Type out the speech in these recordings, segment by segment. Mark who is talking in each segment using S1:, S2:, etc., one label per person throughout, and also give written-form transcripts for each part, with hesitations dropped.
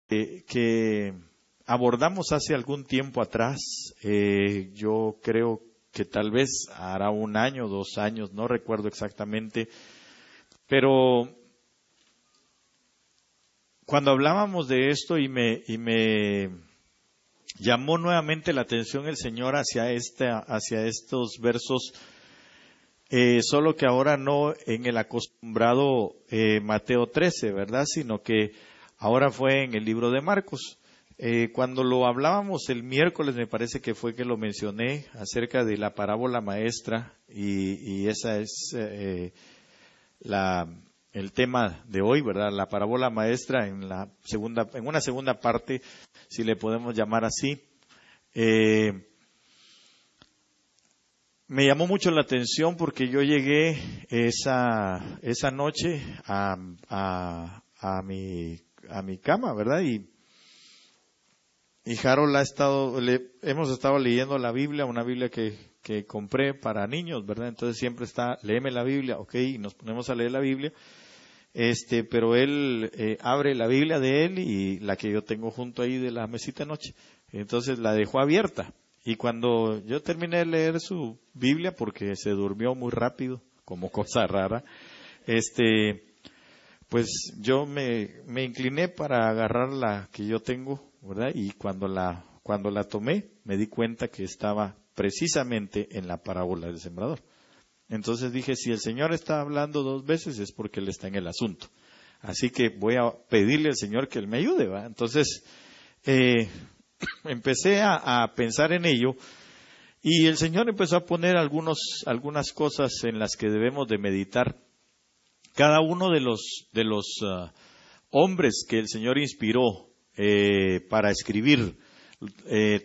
S1: que abordamos hace algún tiempo atrás. Yo creo que tal vez hará 1 año, 2 años, no recuerdo exactamente, pero cuando hablábamos de esto y me llamó nuevamente la atención el Señor hacia estos versos, solo que ahora no en el acostumbrado Mateo 13, ¿verdad? Sino que ahora fue en el libro de Marcos. Cuando lo hablábamos el miércoles, me parece que fue que lo mencioné, acerca de la parábola maestra, y esa es el tema de hoy, ¿verdad? La parábola maestra en una segunda parte, si le podemos llamar así. Me llamó mucho la atención porque yo llegué esa noche a mi cama, ¿verdad? Y Harold hemos estado leyendo la Biblia, una Biblia que compré para niños, ¿verdad? Entonces siempre está, léeme la Biblia, ok, y nos ponemos a leer la Biblia. Pero él abre la Biblia de él y la que yo tengo junto ahí de la mesita de noche. Entonces la dejó abierta. Y cuando yo terminé de leer su Biblia, porque se durmió muy rápido, como cosa rara, pues yo me incliné para agarrar la que yo tengo, ¿verdad? Y cuando la tomé, me di cuenta que estaba precisamente en la parábola del sembrador. Entonces dije, si el Señor está hablando 2 veces es porque Él está en el asunto. Así que voy a pedirle al Señor que Él me ayude, ¿va? Entonces empecé a pensar en ello y el Señor empezó a poner algunas cosas en las que debemos de meditar. Cada uno de los hombres que el Señor inspiró para escribir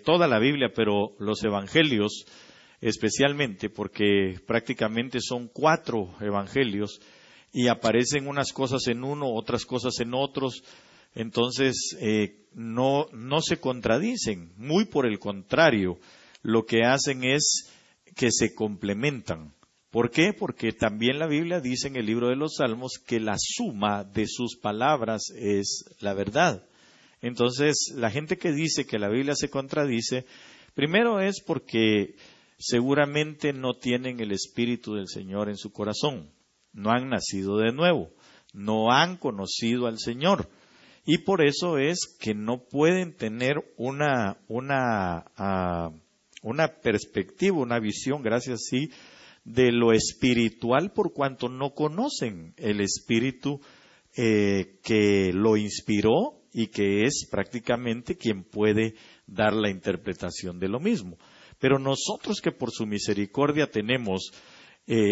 S1: toda la Biblia, pero los evangelios especialmente, porque prácticamente son 4 evangelios y aparecen unas cosas en uno, otras cosas en otros. Entonces no se contradicen, muy por el contrario, lo que hacen es que se complementan. ¿Por qué? Porque también la Biblia dice en el libro de los Salmos que la suma de sus palabras es la verdad. Entonces, la gente que dice que la Biblia se contradice, primero es porque seguramente no tienen el Espíritu del Señor en su corazón, no han nacido de nuevo, no han conocido al Señor. Y por eso es que no pueden tener una perspectiva, una visión, gracias sí, de lo espiritual, por cuanto no conocen el Espíritu que lo inspiró y que es prácticamente quien puede dar la interpretación de lo mismo. Pero nosotros que por su misericordia tenemos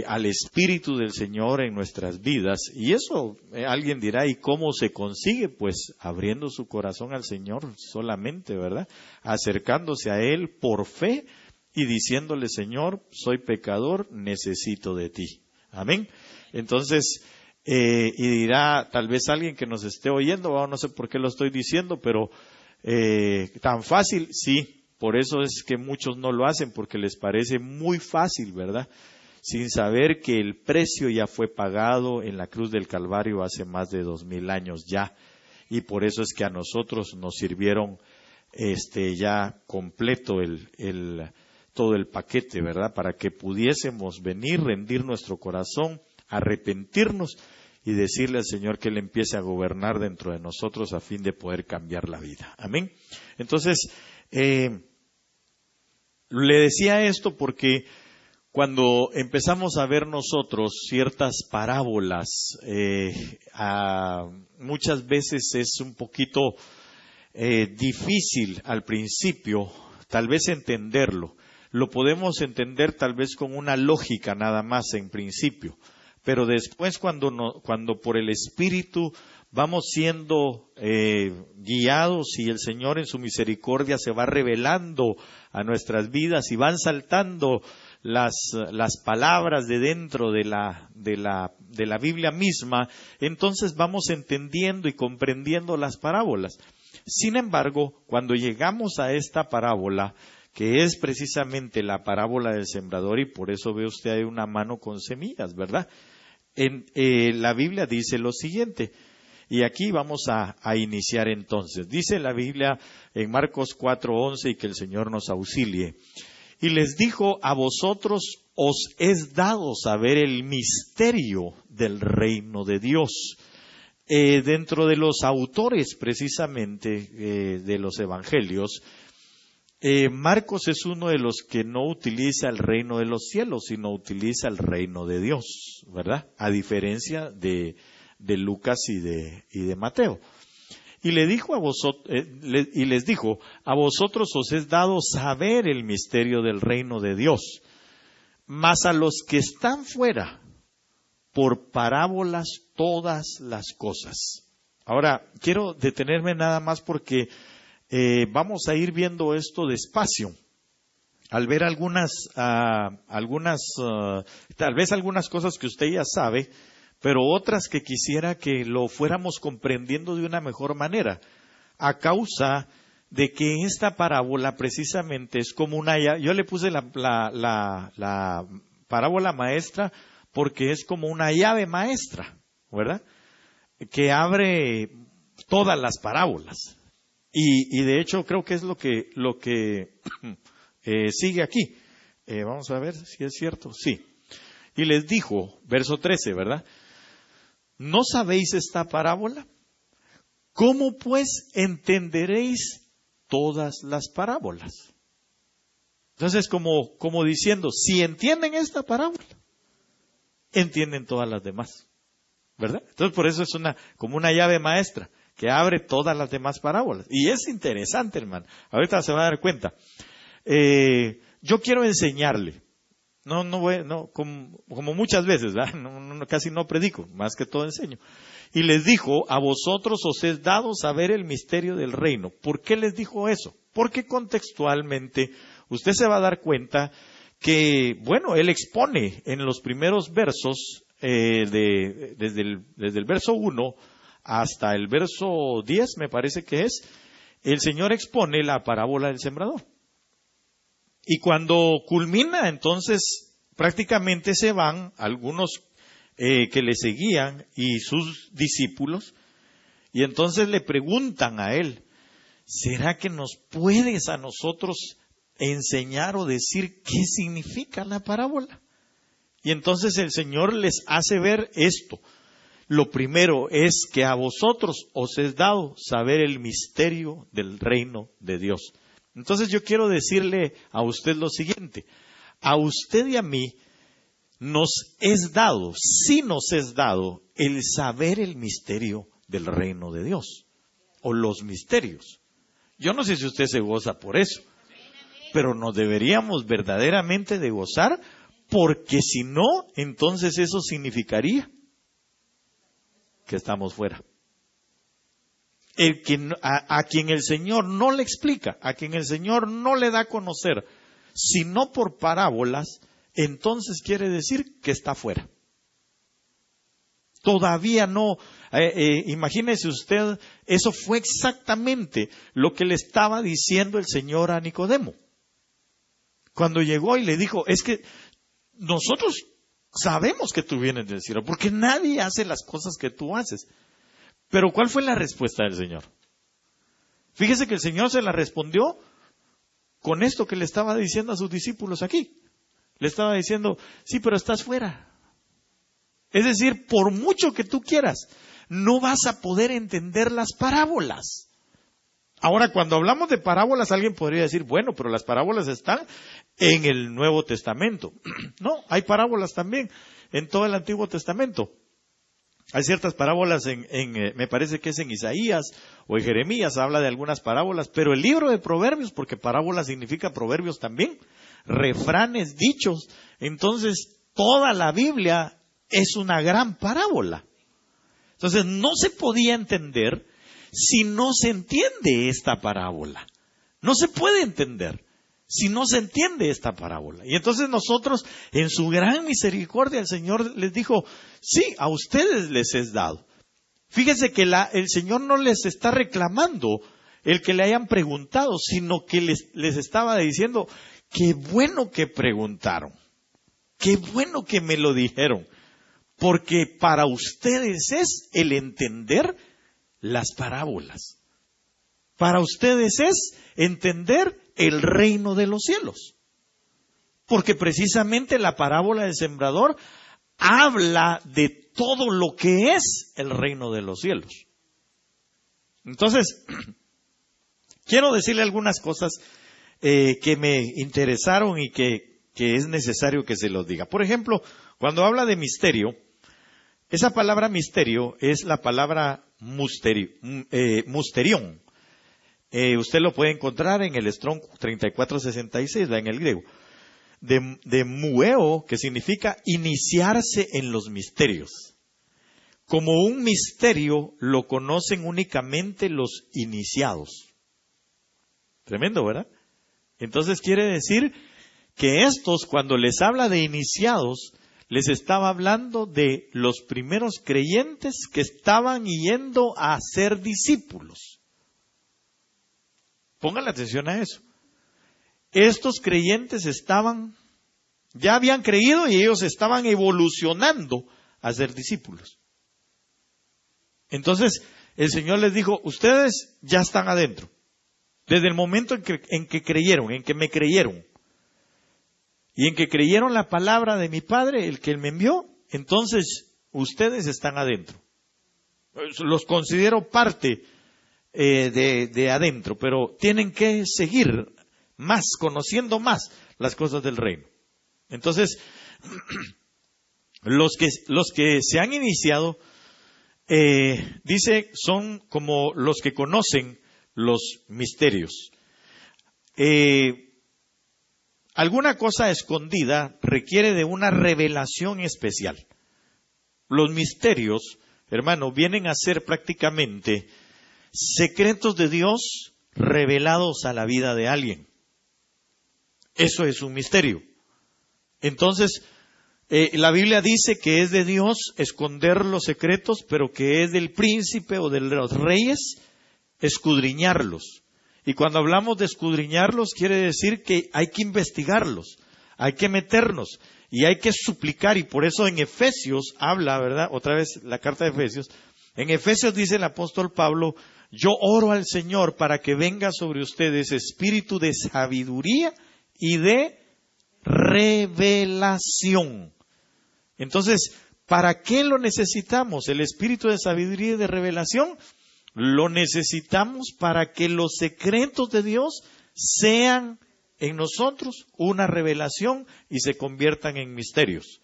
S1: al Espíritu del Señor en nuestras vidas, y eso alguien dirá, ¿y cómo se consigue? Pues abriendo su corazón al Señor solamente, ¿verdad? Acercándose a Él por fe y diciéndole, Señor, soy pecador, necesito de ti. Amén. Entonces, y dirá tal vez alguien que nos esté oyendo, no sé por qué lo estoy diciendo, pero tan fácil, sí, por eso es que muchos no lo hacen, porque les parece muy fácil, ¿verdad? Sin saber que el precio ya fue pagado en la cruz del Calvario hace más de 2000 años ya, y por eso es que a nosotros nos sirvieron ya completo todo el paquete, ¿verdad? Para que pudiésemos venir, rendir nuestro corazón, arrepentirnos y decirle al Señor que Él empiece a gobernar dentro de nosotros a fin de poder cambiar la vida. Amén. Entonces, le decía esto porque cuando empezamos a ver nosotros ciertas parábolas, muchas veces es un poquito difícil al principio, tal vez entenderlo. Lo podemos entender tal vez con una lógica nada más en principio, pero después cuando por el Espíritu vamos siendo guiados y el Señor en su misericordia se va revelando a nuestras vidas y van saltando las palabras de dentro de la Biblia misma, entonces vamos entendiendo y comprendiendo las parábolas. Sin embargo, cuando llegamos a esta parábola, que es precisamente la parábola del sembrador, y por eso ve usted ahí una mano con semillas, ¿verdad? La Biblia dice lo siguiente: Y aquí vamos a iniciar entonces. Dice la Biblia en Marcos 4:11 y que el Señor nos auxilie. Y les dijo, a vosotros os es dado saber el misterio del reino de Dios. Dentro de los autores precisamente de los evangelios, Marcos es uno de los que no utiliza el reino de los cielos, sino utiliza el reino de Dios, ¿verdad? A diferencia de Lucas y de Mateo. Y les dijo, a vosotros os es dado saber el misterio del reino de Dios, mas a los que están fuera, por parábolas todas las cosas. Ahora, quiero detenerme nada más porque vamos a ir viendo esto despacio. Al ver tal vez algunas cosas que usted ya sabe, pero otras que quisiera que lo fuéramos comprendiendo de una mejor manera, a causa de que esta parábola precisamente es como una llave. Yo le puse la parábola maestra porque es como una llave maestra, ¿verdad? Que abre todas las parábolas. Y de hecho creo que es lo que sigue aquí. Vamos a ver si es cierto. Sí. Y les dijo, verso 13, ¿verdad? ¿No sabéis esta parábola? ¿Cómo pues entenderéis todas las parábolas? Entonces, como diciendo, si entienden esta parábola, entienden todas las demás, ¿verdad? Entonces, por eso es como una llave maestra que abre todas las demás parábolas. Y es interesante, hermano. Ahorita se va a dar cuenta. Yo quiero enseñarle. Como muchas veces, ¿verdad? Casi no predico, más que todo enseño. Y les dijo, a vosotros os es dado saber el misterio del reino. ¿Por qué les dijo eso? Porque contextualmente usted se va a dar cuenta que, bueno, él expone en los primeros versos, desde el verso 1 hasta el verso 10, me parece que es, el Señor expone la parábola del sembrador. Y cuando culmina, entonces prácticamente se van algunos que le seguían y sus discípulos, y entonces le preguntan a él, ¿será que nos puedes a nosotros enseñar o decir qué significa la parábola? Y entonces el Señor les hace ver esto. Lo primero es que a vosotros os es dado saber el misterio del reino de Dios. Entonces yo quiero decirle a usted lo siguiente, a usted y a mí nos es dado, sí nos es dado el saber el misterio del reino de Dios, o los misterios. Yo no sé si usted se goza por eso, pero nos deberíamos verdaderamente de gozar, porque si no, entonces eso significaría que estamos fuera. A quien el Señor no le explica, a quien el Señor no le da a conocer, sino por parábolas, entonces quiere decir que está fuera. Todavía no, imagínese usted, eso fue exactamente lo que le estaba diciendo el Señor a Nicodemo. Cuando llegó y le dijo, es que nosotros sabemos que tú vienes del cielo, porque nadie hace las cosas que tú haces. Pero ¿cuál fue la respuesta del Señor? Fíjese que el Señor se la respondió con esto que le estaba diciendo a sus discípulos aquí. Le estaba diciendo, sí, pero estás fuera. Es decir, por mucho que tú quieras, no vas a poder entender las parábolas. Ahora, cuando hablamos de parábolas, alguien podría decir, bueno, pero las parábolas están en el Nuevo Testamento. No, hay parábolas también en todo el Antiguo Testamento. Hay ciertas parábolas me parece que es en Isaías o en Jeremías, habla de algunas parábolas, pero el libro de Proverbios, porque parábola significa proverbios también, refranes, dichos, entonces toda la Biblia es una gran parábola. Entonces no se podía entender si no se entiende esta parábola. No se puede entender si no se entiende esta parábola. Y entonces nosotros, en su gran misericordia, el Señor les dijo, sí, a ustedes les es dado. Fíjense que el Señor no les está reclamando el que le hayan preguntado, sino que les estaba diciendo, qué bueno que preguntaron, qué bueno que me lo dijeron, porque para ustedes es el entender las parábolas. Para ustedes es entender el reino de los cielos. Porque precisamente la parábola del sembrador habla de todo lo que es el reino de los cielos. Entonces, quiero decirle algunas cosas que me interesaron y que es necesario que se los diga. Por ejemplo, cuando habla de misterio, esa palabra misterio es la palabra musterión. Usted lo puede encontrar en el Strong 3466, en el griego. De mueo, que significa iniciarse en los misterios. Como un misterio lo conocen únicamente los iniciados. Tremendo, ¿verdad? Entonces quiere decir que estos, cuando les habla de iniciados, les estaba hablando de los primeros creyentes que estaban yendo a ser discípulos. Pongan la atención a eso. Estos creyentes ya habían creído y ellos estaban evolucionando a ser discípulos. Entonces, el Señor les dijo, ustedes ya están adentro. Desde el momento en que creyeron, en que me creyeron, y en que creyeron la palabra de mi Padre, el que Él me envió, entonces ustedes están adentro. Los considero parte de adentro, pero tienen que seguir más, conociendo más las cosas del reino. Entonces, los que se han iniciado, dice, son como los que conocen los misterios. Alguna cosa escondida requiere de una revelación especial. Los misterios, hermano, vienen a ser prácticamente secretos de Dios revelados a la vida de alguien. Eso es un misterio. Entonces, la Biblia dice que es de Dios esconder los secretos, pero que es del príncipe o de los reyes escudriñarlos. Y cuando hablamos de escudriñarlos, quiere decir que hay que investigarlos, hay que meternos y hay que suplicar. Y por eso en Efesios habla, ¿verdad? Otra vez la carta de Efesios. En Efesios dice el apóstol Pablo, yo oro al Señor para que venga sobre ustedes espíritu de sabiduría y de revelación. Entonces, ¿para qué lo necesitamos? El espíritu de sabiduría y de revelación lo necesitamos para que los secretos de Dios sean en nosotros una revelación y se conviertan en misterios.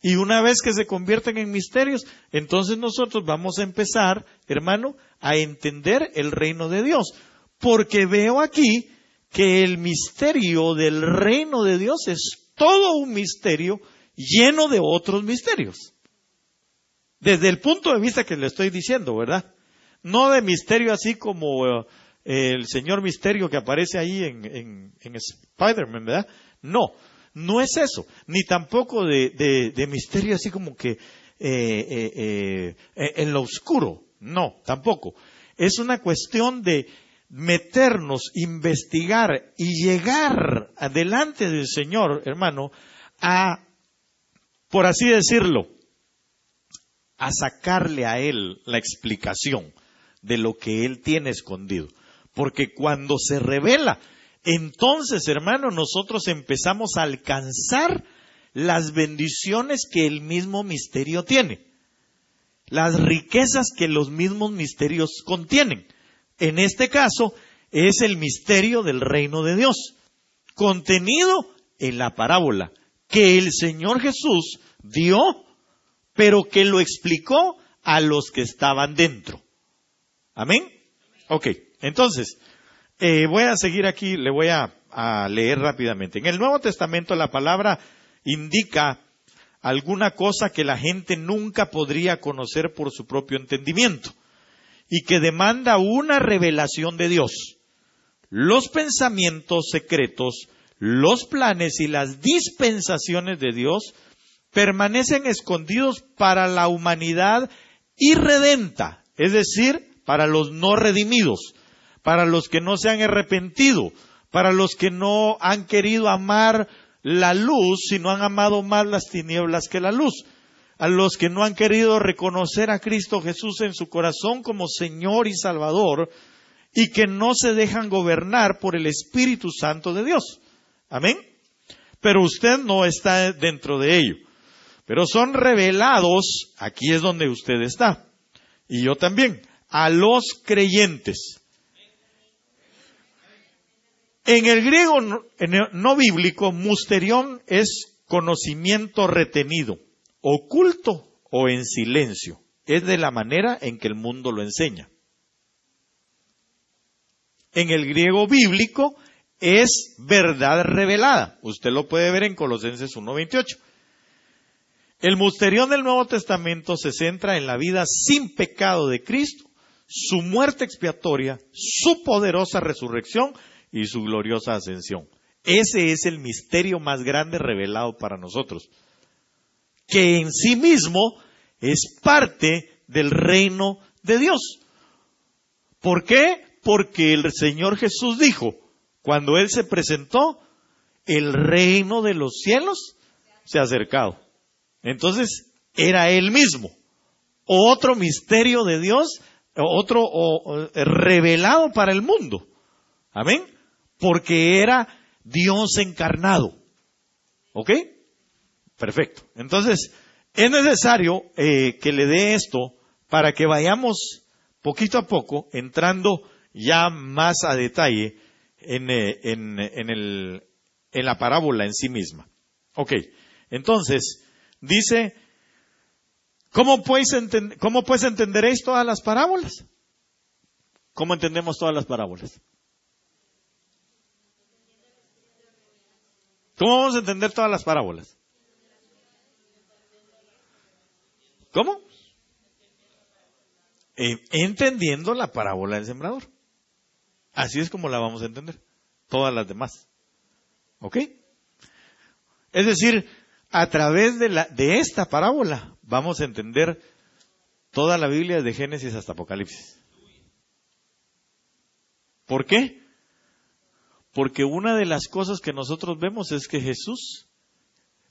S1: Y una vez que se conviertan en misterios, entonces nosotros vamos a empezar, hermano, a entender el reino de Dios. Porque veo aquí que el misterio del reino de Dios es todo un misterio lleno de otros misterios. Desde el punto de vista que le estoy diciendo, ¿verdad? No de misterio así como el señor misterio que aparece ahí en Spider-Man, ¿verdad? No, no es eso. Ni tampoco de misterio así como que en lo oscuro. No, tampoco. Es una cuestión de meternos, investigar y llegar adelante del Señor, hermano, a, por así decirlo, a sacarle a Él la explicación de lo que Él tiene escondido. Porque cuando se revela, entonces, hermano, nosotros empezamos a alcanzar las bendiciones que el mismo misterio tiene. Las riquezas que los mismos misterios contienen. En este caso, es el misterio del reino de Dios, contenido en la parábola que el Señor Jesús dio, pero que lo explicó a los que estaban dentro. ¿Amén? Ok, entonces, voy a seguir aquí, le voy a leer rápidamente. En el Nuevo Testamento la palabra indica alguna cosa que la gente nunca podría conocer por su propio entendimiento y que demanda una revelación de Dios. Los pensamientos secretos, los planes y las dispensaciones de Dios permanecen escondidos para la humanidad irredenta, es decir, para los no redimidos, para los que no se han arrepentido, para los que no han querido amar la luz, sino han amado más las tinieblas que la luz. a los que no han querido reconocer a Cristo Jesús en su corazón como Señor y Salvador y que no se dejan gobernar por el Espíritu Santo de Dios. Amén. Pero usted no está dentro de ello. Pero son revelados, aquí es donde usted está, y yo también, a los creyentes. En el griego no bíblico, musterión es conocimiento retenido, oculto o en silencio. Es de la manera en que el mundo lo enseña. En el griego bíblico es verdad revelada. Usted lo puede ver en Colosenses 1:28. El musterión del Nuevo Testamento se centra en la vida sin pecado de Cristo, su muerte expiatoria, su poderosa resurrección y su gloriosa ascensión. Ese es el misterio más grande revelado para nosotros, que en sí mismo es parte del reino de Dios. ¿Por qué? Porque el Señor Jesús dijo, cuando Él se presentó, el reino de los cielos se ha acercado. Entonces, era Él mismo. Otro misterio de Dios, revelado para el mundo. Amén. Porque era Dios encarnado. ¿Ok? Perfecto. Entonces, es necesario que le dé esto para que vayamos poquito a poco entrando ya más a detalle en la parábola en sí misma. Ok. Entonces, dice, ¿cómo pues entenderéis todas las parábolas? ¿Cómo entendemos todas las parábolas? ¿Cómo vamos a entender todas las parábolas? ¿Cómo? Entendiendo la parábola del sembrador. Así es como la vamos a entender. Todas las demás. ¿Ok? Es decir, a través de esta parábola vamos a entender toda la Biblia desde Génesis hasta Apocalipsis. ¿Por qué? Porque una de las cosas que nosotros vemos es que Jesús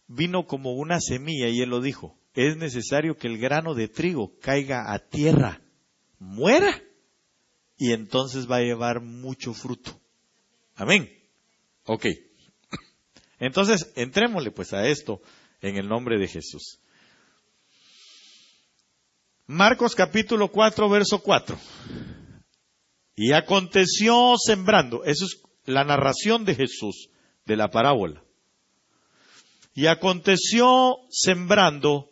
S1: vino como una semilla y Él lo dijo. Es necesario que el grano de trigo caiga a tierra, muera, y entonces va a llevar mucho fruto. Amén. Ok. Entonces, entrémosle pues a esto en el nombre de Jesús. Marcos capítulo 4, verso 4. Y aconteció sembrando, eso es la narración de Jesús, de la parábola. Y aconteció sembrando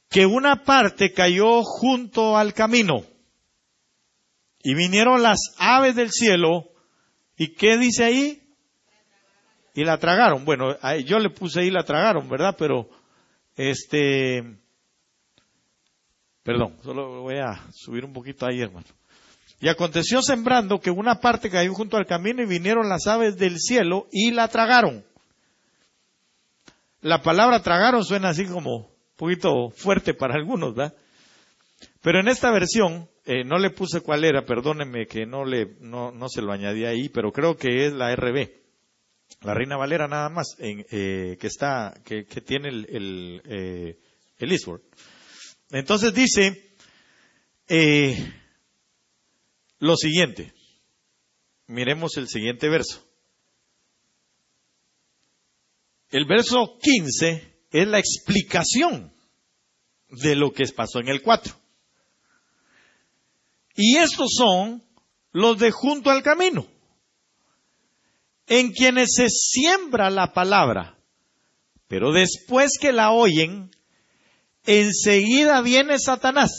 S1: que una parte cayó junto al camino. Y vinieron las aves del cielo, ¿y qué dice ahí? Y la tragaron. Bueno, yo le puse ahí la tragaron, ¿verdad? Pero, perdón, solo voy a subir un poquito ahí, hermano. Y aconteció sembrando que una parte cayó junto al camino y vinieron las aves del cielo y la tragaron. La palabra tragaron suena así como un poquito fuerte para algunos, ¿verdad? Pero en esta versión, no le puse cuál era, perdónenme que no se lo añadí ahí, pero creo que es la RB. La Reina Valera nada más, que tiene el Eastward. Entonces dice lo siguiente. Miremos el siguiente verso. El verso 15 es la explicación de lo que pasó en el 4. Y estos son los de junto al camino, en quienes se siembra la palabra, pero después que la oyen, enseguida viene Satanás,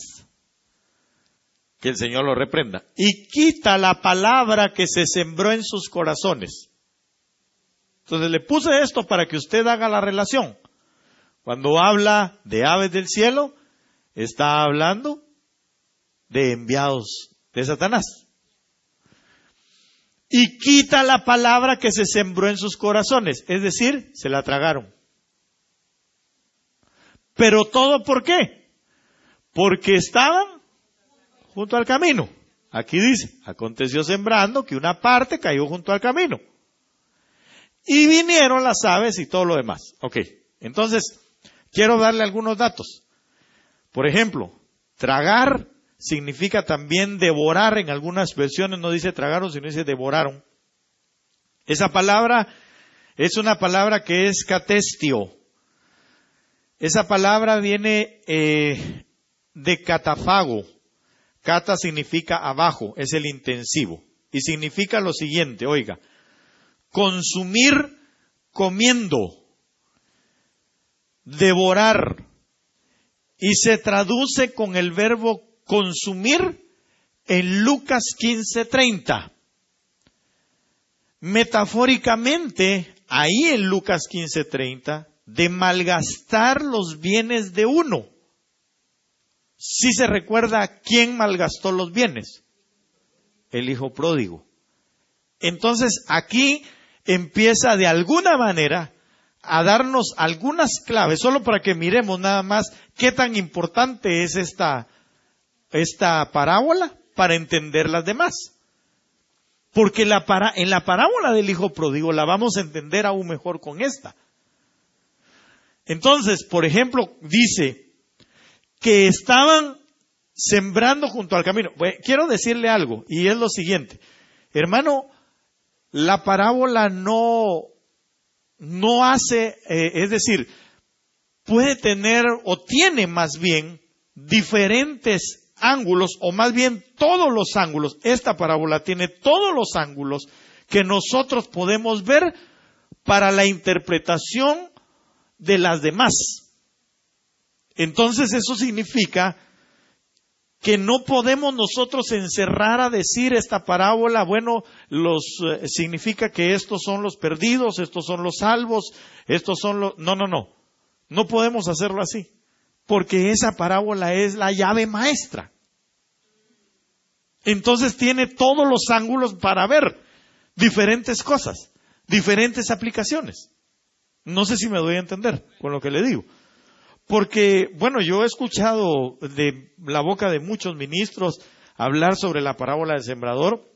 S1: que el Señor lo reprenda, y quita la palabra que se sembró en sus corazones. Entonces le puse esto para que usted haga la relación. Cuando habla de aves del cielo, está hablando de enviados de Satanás. Y quita la palabra que se sembró en sus corazones, es decir, se la tragaron. Pero todo ¿por qué? Porque estaban junto al camino. Aquí dice, aconteció sembrando que una parte cayó junto al camino. Y vinieron las aves y todo lo demás. Ok, entonces, Quiero darle algunos datos. Por ejemplo, tragar significa también devorar. En algunas versiones no dice tragaron, sino dice devoraron. Esa palabra es una palabra que es catestio. Esa palabra viene de catafago. Cata significa abajo, es el intensivo. Y significa lo siguiente, oiga, consumir comiendo, devorar. Y se traduce con el verbo consumir en Lucas 15:30. Metafóricamente, ahí en Lucas 15:30, de malgastar los bienes de uno. ¿Sí se recuerda quién malgastó los bienes? El hijo pródigo. Entonces aquí empieza de alguna manera a darnos algunas claves, solo para que miremos nada más qué tan importante es esta parábola para entender las demás. Porque en la parábola del hijo pródigo la vamos a entender aún mejor con esta. Entonces, por ejemplo, dice que estaban sembrando junto al camino. Bueno, quiero decirle algo, y es lo siguiente. Hermano, la parábola no hace, es decir, puede tener o tiene más bien diferentes ángulos, o más bien todos los ángulos. Esta parábola tiene todos los ángulos que nosotros podemos ver para la interpretación de las demás. Entonces eso significa que no podemos nosotros encerrar a decir esta parábola, bueno, significa que estos son los perdidos, estos son los salvos, estos son los... No podemos hacerlo así, porque esa parábola es la llave maestra. Entonces tiene todos los ángulos para ver diferentes cosas, diferentes aplicaciones. No sé si me doy a entender con lo que le digo. Porque, bueno, yo he escuchado de la boca de muchos ministros hablar sobre la parábola del sembrador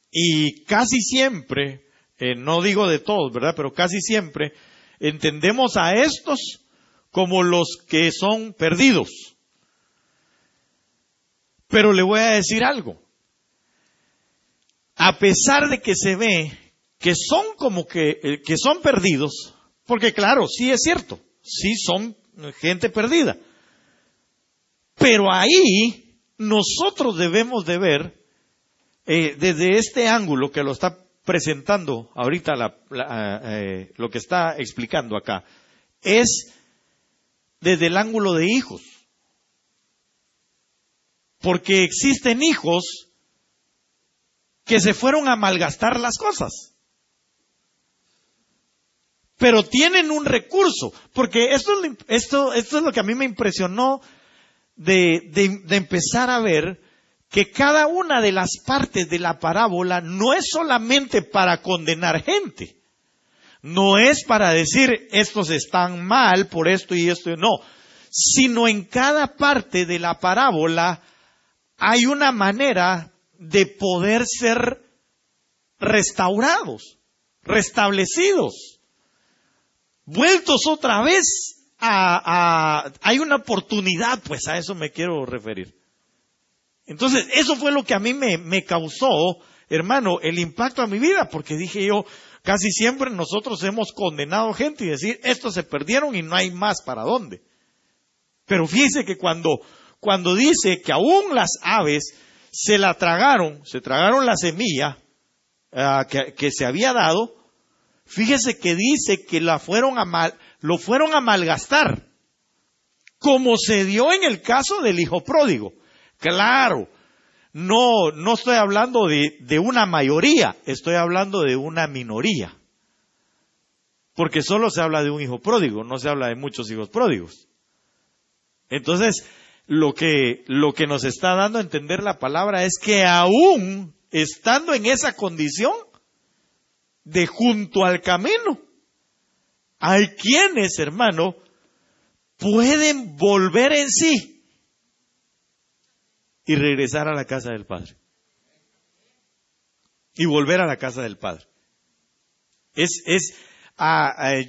S1: y casi siempre, no digo de todos, ¿verdad? Pero casi siempre entendemos a estos como los que son perdidos. Pero le voy a decir algo. A pesar de que se ve que son como que son perdidos, porque claro, sí es cierto. Sí, son gente perdida. Pero ahí nosotros debemos de ver, desde este ángulo que lo está presentando ahorita, lo que está explicando acá, es desde el ángulo de hijos. Porque existen hijos que se fueron a malgastar las cosas. Pero tienen un recurso, porque esto es lo que a mí me impresionó de empezar a ver que cada una de las partes de la parábola no es solamente para condenar gente, no es para decir estos están mal por esto y esto, no, sino en cada parte de la parábola hay una manera de poder ser restaurados, restablecidos. Vueltos otra vez hay una oportunidad, pues a eso me quiero referir. Entonces, eso fue lo que a mí me causó, hermano, el impacto a mi vida, porque dije yo, casi siempre nosotros hemos condenado gente y decir, estos se perdieron y no hay más para dónde. Pero fíjese que cuando dice que aún las aves se tragaron la semilla que se había dado, fíjese que dice que lo fueron a malgastar, como se dio en el caso del hijo pródigo. Claro, no estoy hablando de una mayoría, estoy hablando de una minoría. Porque solo se habla de un hijo pródigo, no se habla de muchos hijos pródigos. Entonces, lo que nos está dando a entender la palabra es que aún estando en esa condición, de junto al camino, hay quienes, hermano, pueden volver en sí y regresar a la casa del Padre. Y volver a la casa del Padre.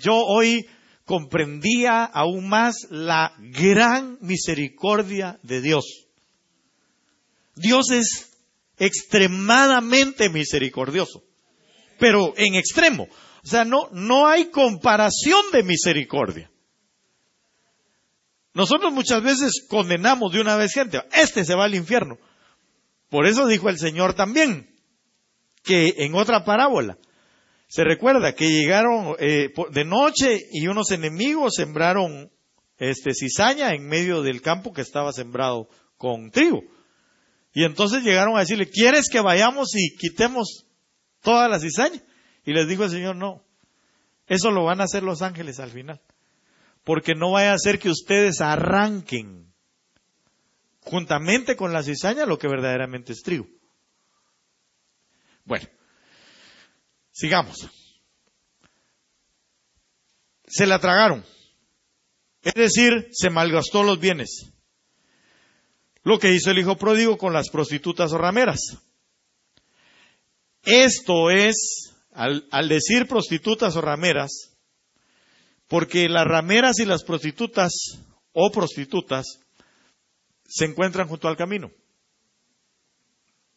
S1: Yo hoy comprendía aún más la gran misericordia de Dios. Dios es extremadamente misericordioso, pero en extremo. O sea, no hay comparación de misericordia. Nosotros muchas veces condenamos de una vez gente, este se va al infierno. Por eso dijo el Señor también, que en otra parábola, se recuerda que llegaron de noche y unos enemigos sembraron cizaña en medio del campo que estaba sembrado con trigo. Y entonces llegaron a decirle, ¿quieres que vayamos y quitemos toda la cizaña? Y les dijo el Señor, no, eso lo van a hacer los ángeles al final. Porque no vaya a ser que ustedes arranquen juntamente con la cizaña lo que verdaderamente es trigo. Bueno, sigamos. Se la tragaron. Es decir, se malgastó los bienes. Lo que hizo el hijo pródigo con las prostitutas o rameras. Esto es, al decir prostitutas o rameras, porque las rameras y las prostitutas o prostitutas se encuentran junto al camino.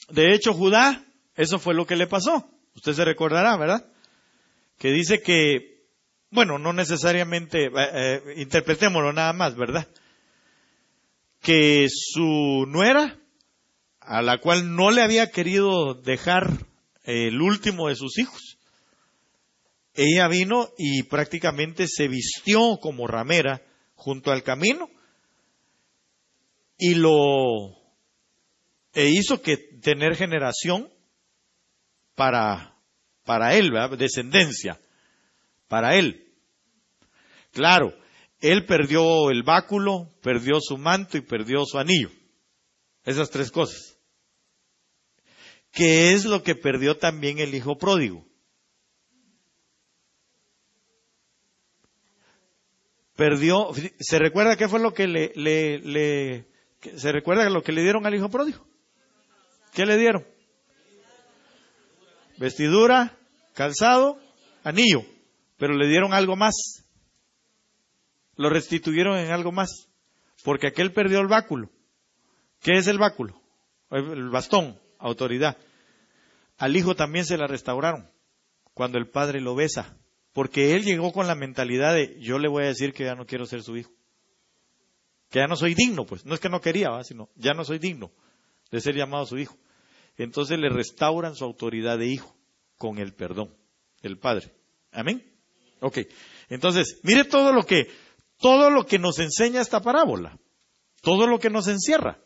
S1: De hecho, Judá, eso fue lo que le pasó. Usted se recordará, ¿verdad? Que dice que, bueno, no necesariamente, interpretémoslo nada más, ¿verdad? Que su nuera, a la cual no le había querido dejar el último de sus hijos, ella vino y prácticamente se vistió como ramera junto al camino y hizo que tener generación para él, ¿verdad? Descendencia, para él. Claro, él perdió el báculo, perdió su manto y perdió su anillo. Esas tres cosas. ¿Qué es lo que perdió también el hijo pródigo? Perdió, ¿se recuerda qué fue lo que se recuerda lo que le dieron al hijo pródigo? ¿Qué le dieron? Vestidura, calzado, anillo, pero le dieron algo más. Lo restituyeron en algo más, porque aquel perdió el báculo. ¿Qué es el báculo? El bastón, autoridad. Al hijo también se la restauraron cuando el padre lo besa. Porque él llegó con la mentalidad de, yo le voy a decir que ya no quiero ser su hijo. Que ya no soy digno, pues. No es que no quería, ¿va? Sino, ya no soy digno de ser llamado su hijo. Entonces le restauran su autoridad de hijo con el perdón del padre. ¿Amén? Ok. Entonces, mire todo lo que nos enseña esta parábola. Todo lo que nos encierra.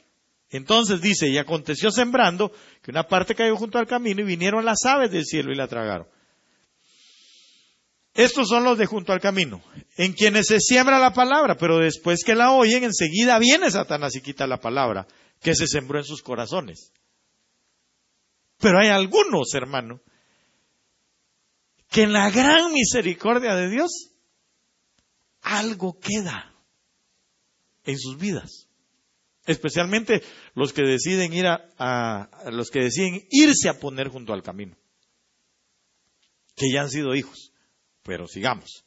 S1: Entonces dice, y aconteció sembrando, que una parte cayó junto al camino y vinieron las aves del cielo y la tragaron. Estos son los de junto al camino, en quienes se siembra la palabra, pero después que la oyen, enseguida viene Satanás y quita la palabra que se sembró en sus corazones. Pero hay algunos, hermano, que en la gran misericordia de Dios, algo queda en sus vidas. Especialmente los que deciden los que deciden irse a poner junto al camino, que ya han sido hijos. Pero sigamos.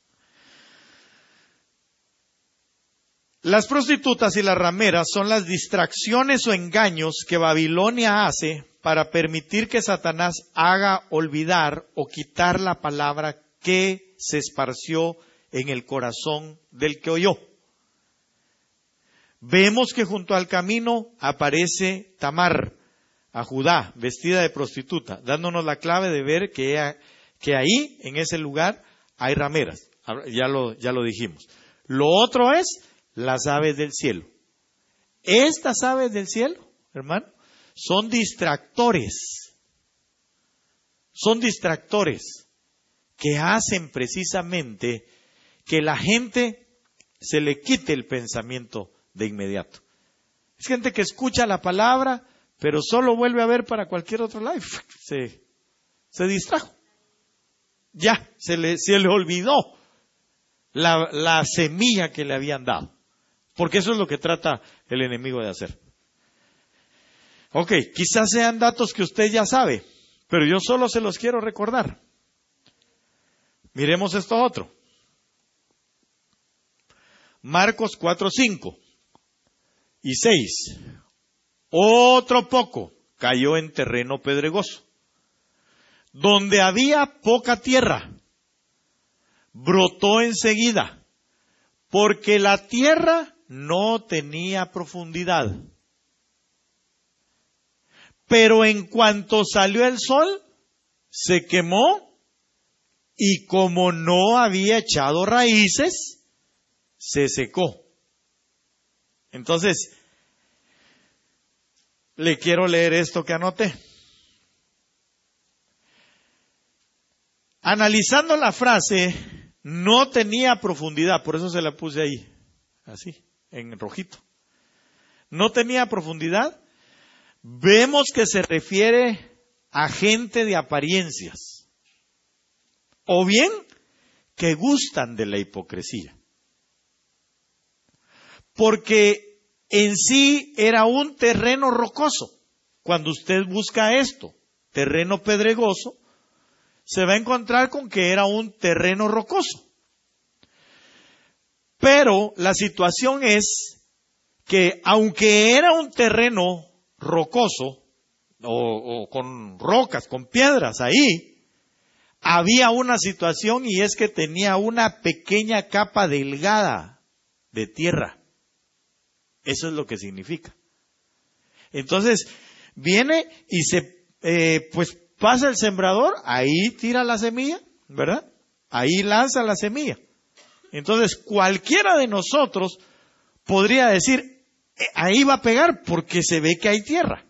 S1: Las prostitutas y las rameras son las distracciones o engaños que Babilonia hace para permitir que Satanás haga olvidar o quitar la palabra que se esparció en el corazón del que oyó. Vemos que junto al camino aparece Tamar, a Judá, vestida de prostituta, dándonos la clave de ver que ahí, en ese lugar, hay rameras. Ya lo dijimos. Lo otro es las aves del cielo. Estas aves del cielo, hermano, son distractores. Son distractores que hacen precisamente que la gente se le quite el pensamiento de inmediato. Es gente que escucha la palabra, pero solo vuelve a ver para cualquier otro lado. Se distrajo. Ya, se le olvidó la semilla que le habían dado. Porque eso es lo que trata el enemigo de hacer. Ok, quizás sean datos que usted ya sabe, pero yo solo se los quiero recordar. Miremos esto otro. Marcos 4, 5 y 6. Otro poco cayó en terreno pedregoso, donde había poca tierra. Brotó enseguida, porque la tierra no tenía profundidad. Pero en cuanto salió el sol, se quemó, y como no había echado raíces, se secó. Entonces, le quiero leer esto que anoté. Analizando la frase, no tenía profundidad, por eso se la puse ahí, así, en rojito. No tenía profundidad. Vemos que se refiere a gente de apariencias, o bien que gustan de la hipocresía. Porque en sí era un terreno rocoso. Cuando usted busca esto, terreno pedregoso, se va a encontrar con que era un terreno rocoso. Pero la situación es que aunque era un terreno rocoso, o con rocas, con piedras ahí, había una situación, y es que tenía una pequeña capa delgada de tierra. Eso es lo que significa. Entonces, viene y pues pasa el sembrador, ahí tira la semilla, ¿verdad? Ahí lanza la semilla. Entonces, cualquiera de nosotros podría decir, ahí va a pegar porque se ve que hay tierra.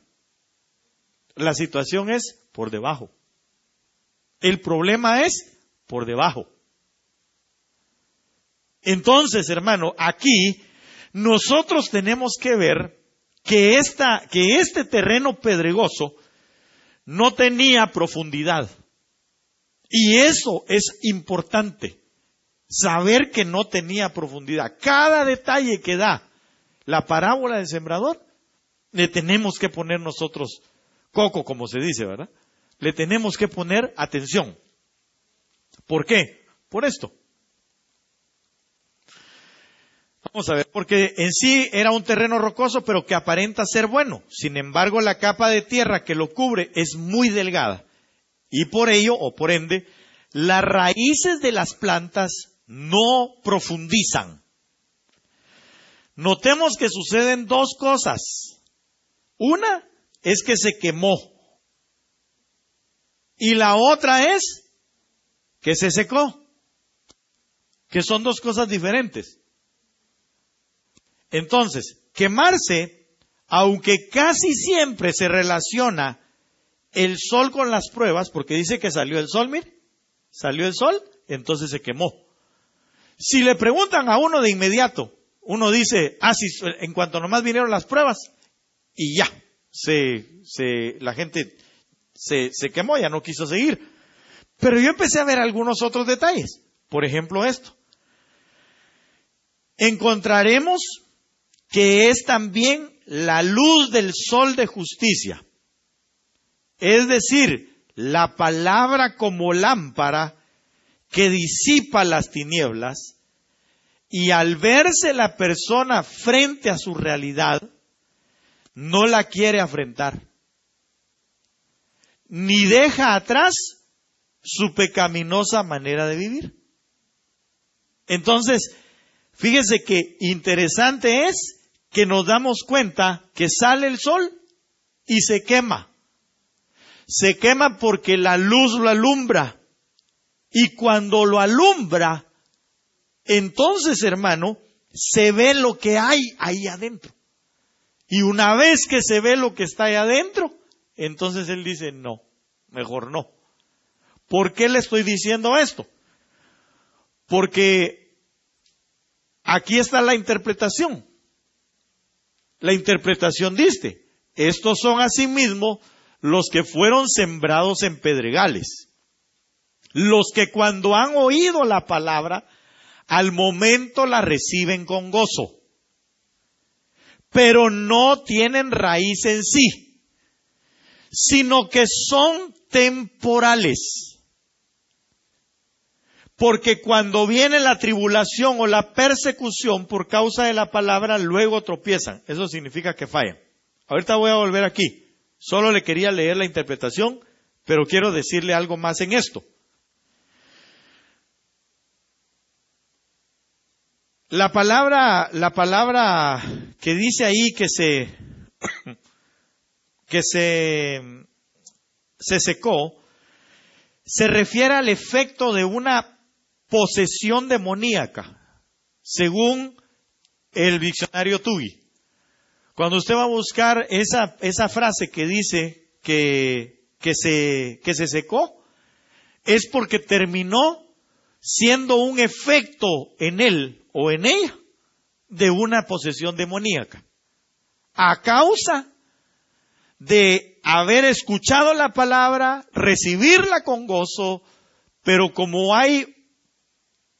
S1: La situación es por debajo. El problema es por debajo. Entonces, hermano, aquí nosotros tenemos que ver que este terreno pedregoso no tenía profundidad. Y eso es importante, saber que no tenía profundidad. Cada detalle que da la parábola del sembrador, le tenemos que poner nosotros coco, como se dice, ¿verdad? Le tenemos que poner atención. ¿Por qué? Por esto. Vamos a ver, porque en sí era un terreno rocoso, pero que aparenta ser bueno. Sin embargo, la capa de tierra que lo cubre es muy delgada. Y por ello, o por ende, las raíces de las plantas no profundizan. Notemos que suceden dos cosas. Una es que se quemó. Y la otra es que se secó. Que son dos cosas diferentes. Entonces, quemarse, aunque casi siempre se relaciona el sol con las pruebas, porque dice que salió el sol, mire, salió el sol, entonces se quemó. Si le preguntan a uno de inmediato, uno dice, sí, en cuanto nomás vinieron las pruebas, y ya, la gente se quemó, ya no quiso seguir. Pero yo empecé a ver algunos otros detalles. Por ejemplo, esto. Encontraremos que es también la luz del sol de justicia. Es decir, la palabra como lámpara que disipa las tinieblas, y al verse la persona frente a su realidad, no la quiere afrentar, ni deja atrás su pecaminosa manera de vivir. Entonces, fíjese que interesante es que nos damos cuenta que sale el sol y se quema. Se quema porque la luz lo alumbra. Y cuando lo alumbra, entonces, hermano, se ve lo que hay ahí adentro. Y una vez que se ve lo que está ahí adentro, entonces él dice, no, mejor no. ¿Por qué le estoy diciendo esto? Porque aquí está la interpretación. La interpretación dice, estos son asimismo los que fueron sembrados en pedregales, los que cuando han oído la palabra, al momento la reciben con gozo, pero no tienen raíz en sí, sino que son temporales. Porque cuando viene la tribulación o la persecución por causa de la palabra, luego tropiezan. Eso significa que fallan. Ahorita voy a volver aquí. Solo le quería leer la interpretación, pero quiero decirle algo más en esto. La palabra que dice ahí que se secó, se refiere al efecto de una posesión demoníaca, según el diccionario Tugui. Cuando usted va a buscar esa frase que dice que se secó, es porque terminó siendo un efecto en él o en ella de una posesión demoníaca, a causa de haber escuchado la palabra, recibirla con gozo, pero como hay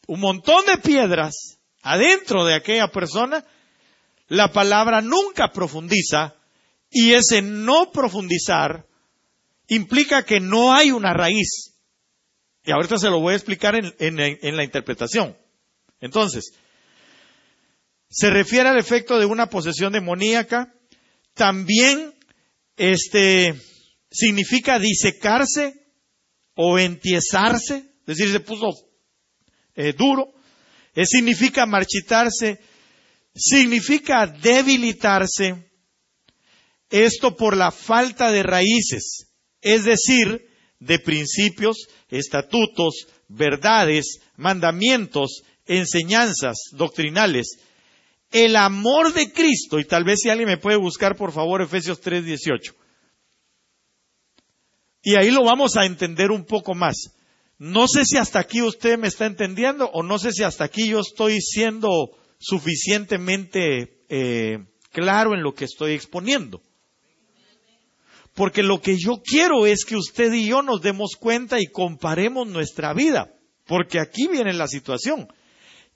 S1: un montón de piedras adentro de aquella persona, la palabra nunca profundiza, y ese no profundizar implica que no hay una raíz. Y ahorita se lo voy a explicar en la interpretación. Entonces, se refiere al efecto de una posesión demoníaca. También significa disecarse o entiesarse, es decir, se puso duro. Significa marchitarse, significa debilitarse. Esto por la falta de raíces, es decir, de principios, estatutos, verdades, mandamientos, enseñanzas doctrinales. El amor de Cristo, y tal vez si alguien me puede buscar por favor Efesios 3:18. Y ahí lo vamos a entender un poco más. No sé si hasta aquí usted me está entendiendo o no sé si hasta aquí yo estoy siendo suficientemente claro en lo que estoy exponiendo. Porque lo que yo quiero es que usted y yo nos demos cuenta y comparemos nuestra vida. Porque aquí viene la situación.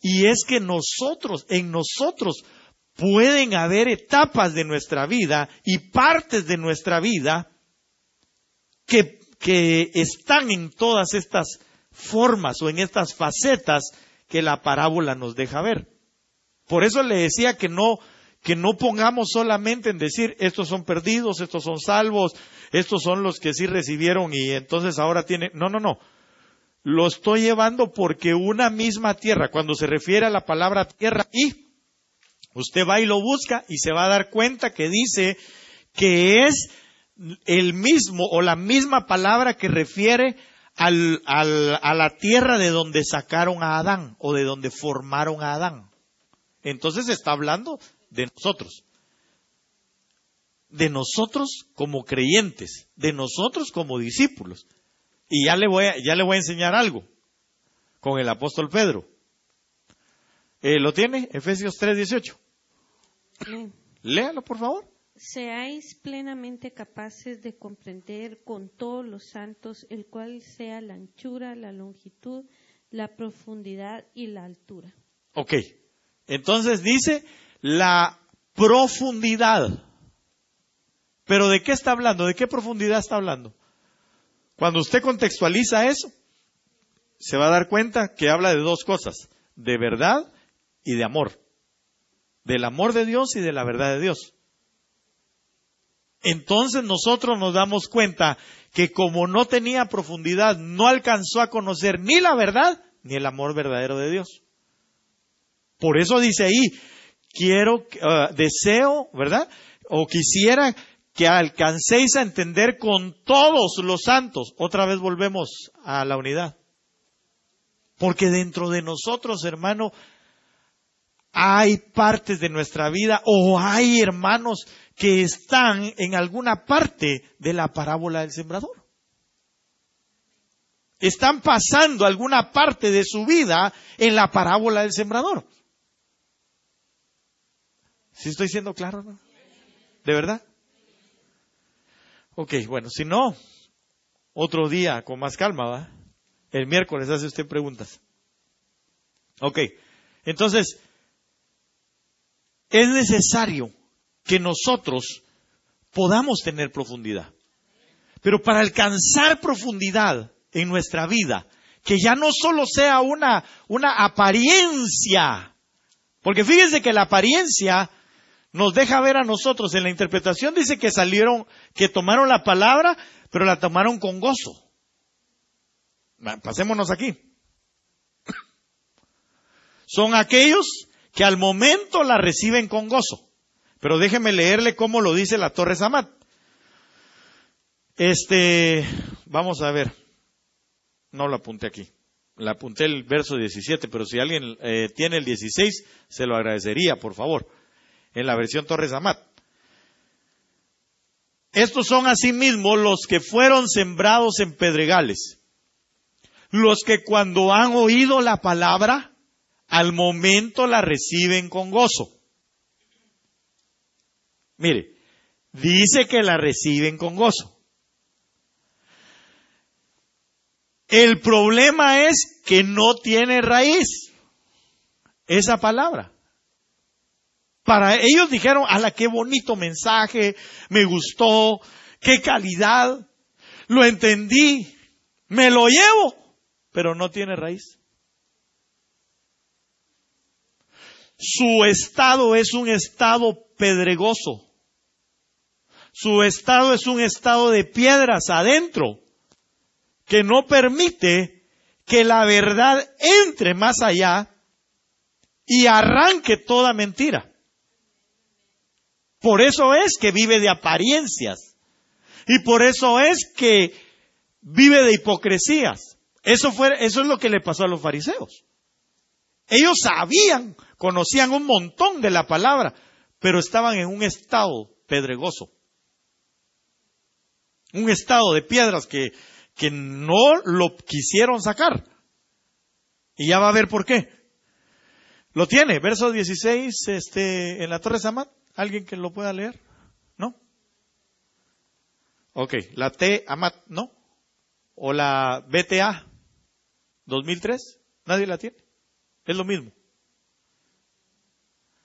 S1: Y es que en nosotros pueden haber etapas de nuestra vida y partes de nuestra vida que están en todas estas formas o en estas facetas que la parábola nos deja ver. Por eso le decía que no pongamos solamente en decir, estos son perdidos, estos son salvos, estos son los que sí recibieron y entonces ahora tienen... No. Lo estoy llevando porque una misma tierra, cuando se refiere a la palabra tierra, y usted va y lo busca y se va a dar cuenta que dice que es el mismo o la misma palabra que refiere a la tierra de donde sacaron a Adán o de donde formaron a Adán. Entonces está hablando de nosotros como creyentes, de nosotros como discípulos. Y ya le voy a enseñar algo con el apóstol Pedro. ¿Lo tiene? Efesios 3:18. Léalo, por favor.
S2: Seáis plenamente capaces de comprender con todos los santos el cual sea la anchura, la longitud, la profundidad y la altura.
S1: Ok. Entonces dice la profundidad. ¿Pero de qué está hablando? ¿De qué profundidad está hablando? Cuando usted contextualiza eso, se va a dar cuenta que habla de dos cosas, de verdad y de amor. Del amor de Dios y de la verdad de Dios. Entonces nosotros nos damos cuenta que como no tenía profundidad, no alcanzó a conocer ni la verdad ni el amor verdadero de Dios. Por eso dice ahí, deseo, ¿verdad? O quisiera que alcancéis a entender con todos los santos. Otra vez volvemos a la unidad. Porque dentro de nosotros, hermano, hay partes de nuestra vida o hay hermanos que están en alguna parte de la parábola del sembrador. Están pasando alguna parte de su vida en la parábola del sembrador. ¿Sí estoy siendo claro, no? ¿De verdad? Ok, bueno, si no, otro día con más calma, ¿va? El miércoles hace usted preguntas. Ok, entonces, es necesario que nosotros podamos tener profundidad. Pero para alcanzar profundidad en nuestra vida, que ya no solo sea una apariencia, porque fíjense que la apariencia nos deja ver a nosotros, en la interpretación dice que que tomaron la palabra, pero la tomaron con gozo. Pasémonos aquí. Son aquellos que al momento la reciben con gozo. Pero déjeme leerle cómo lo dice la Torres Amat. Vamos a ver. No lo apunté aquí. Le apunté el verso 17, pero si alguien tiene el 16, se lo agradecería, por favor. En la versión Torres Amat. Estos son asimismo los que fueron sembrados en pedregales. Los que cuando han oído la palabra, al momento la reciben con gozo. Mire, dice que la reciben con gozo. El problema es que no tiene raíz esa palabra. Para ellos dijeron, ¡ala, qué bonito mensaje! Me gustó, qué calidad, lo entendí, me lo llevo, pero no tiene raíz. Su estado es un estado pedregoso. Su estado es un estado de piedras adentro, que no permite que la verdad entre más allá y arranque toda mentira. Por eso es que vive de apariencias. Y por eso es que vive de hipocresías. Eso es lo que le pasó a los fariseos. Ellos sabían, conocían un montón de la palabra, pero estaban en un estado pedregoso. Un estado de piedras que no lo quisieron sacar. Y ya va a ver por qué. Lo tiene, verso 16, en la Torres Amat. ¿Alguien que lo pueda leer? ¿No? Ok, la T Amat, ¿no? O la BTA 2003, ¿nadie la tiene? Es lo mismo.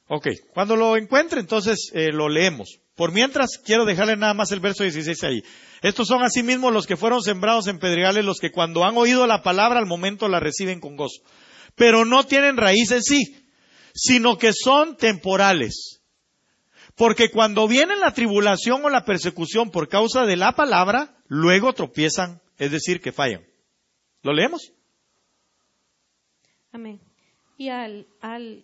S1: Ok, cuando lo encuentre, entonces lo leemos. Por mientras, quiero dejarle nada más el verso 16 ahí. Estos son asimismo los que fueron sembrados en pedregales, los que cuando han oído la palabra, al momento la reciben con gozo. Pero no tienen raíz en sí, sino que son temporales. Porque cuando viene la tribulación o la persecución por causa de la palabra, luego tropiezan, es decir, que fallan. ¿Lo leemos?
S2: Amén. Y al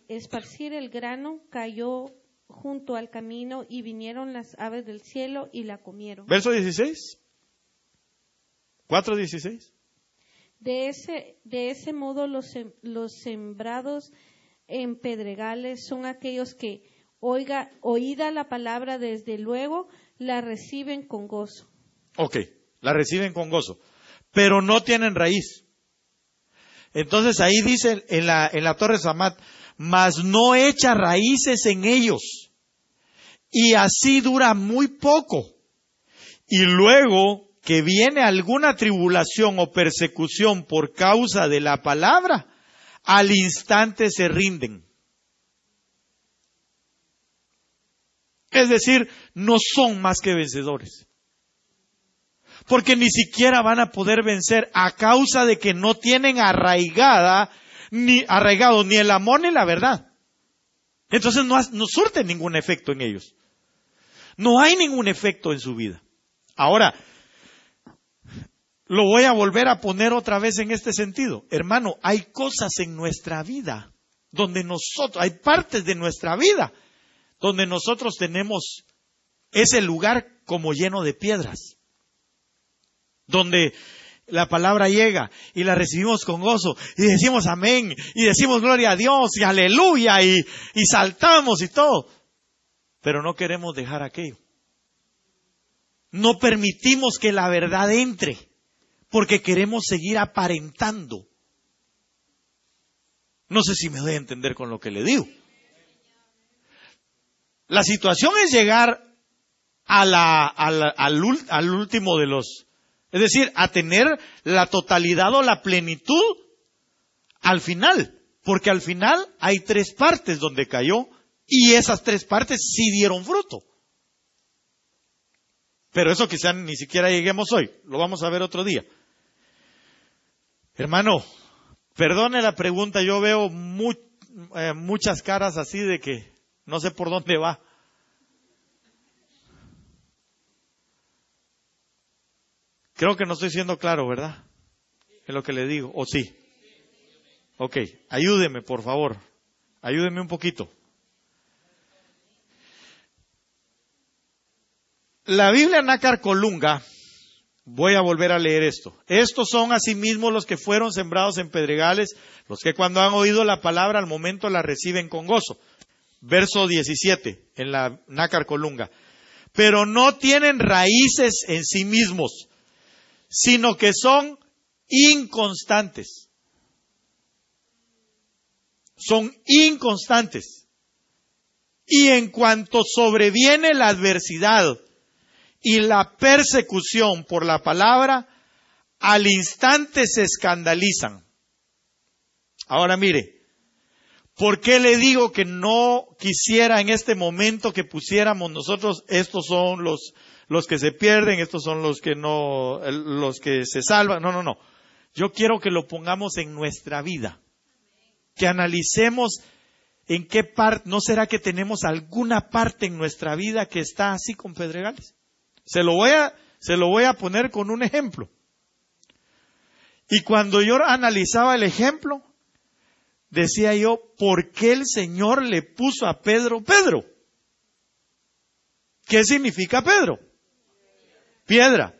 S2: esparcir el grano, cayó junto al camino y vinieron las aves del cielo y la comieron.
S1: Verso 16. 4:16.
S2: De ese modo los sembrados en pedregales son aquellos que, oída la palabra, desde luego la reciben con gozo.
S1: Ok, la reciben con gozo, pero no tienen raíz. Entonces ahí dice en la Torres Amat, mas no echa raíces en ellos, y así dura muy poco. Y luego que viene alguna tribulación o persecución por causa de la palabra, al instante se rinden. Es decir, no son más que vencedores. Porque ni siquiera van a poder vencer a causa de que no tienen arraigado ni el amor ni la verdad. Entonces no surte ningún efecto en ellos. No hay ningún efecto en su vida. Ahora, lo voy a volver a poner otra vez en este sentido. Hermano, hay cosas en nuestra vida donde hay partes de nuestra vida donde nosotros tenemos ese lugar como lleno de piedras. Donde la palabra llega y la recibimos con gozo y decimos amén y decimos gloria a Dios y aleluya y saltamos y todo. Pero no queremos dejar aquello. No permitimos que la verdad entre porque queremos seguir aparentando. No sé si me doy a entender con lo que le digo. La situación es llegar al último de los... Es decir, a tener la totalidad o la plenitud al final. Porque al final hay 3 partes donde cayó y esas 3 partes sí dieron fruto. Pero eso quizá ni siquiera lleguemos hoy. Lo vamos a ver otro día. Hermano, perdone la pregunta, yo veo muchas caras así de que no sé por dónde va. Creo que no estoy siendo claro, ¿verdad? En lo que le digo, ¿o sí? Ok, ayúdeme, por favor. Ayúdeme un poquito. La Biblia Nácar Colunga, voy a volver a leer esto. Estos son asimismo los que fueron sembrados en pedregales, los que cuando han oído la palabra al momento la reciben con gozo. Verso 17 en la Nácar Colunga. Pero no tienen raíces en sí mismos, sino que son inconstantes. Son inconstantes. Y en cuanto sobreviene la adversidad y la persecución por la palabra, al instante se escandalizan. Ahora mire, ¿por qué le digo que no quisiera en este momento que pusiéramos nosotros, estos son los que se pierden, estos son los que no, los que se salvan? No. Yo quiero que lo pongamos en nuestra vida. Que analicemos en qué parte, ¿no será que tenemos alguna parte en nuestra vida que está así con pedregales? Se lo voy a poner con un ejemplo. Y cuando yo analizaba el ejemplo, decía yo, ¿por qué el Señor le puso a Pedro Pedro? ¿Qué significa Pedro? Piedra.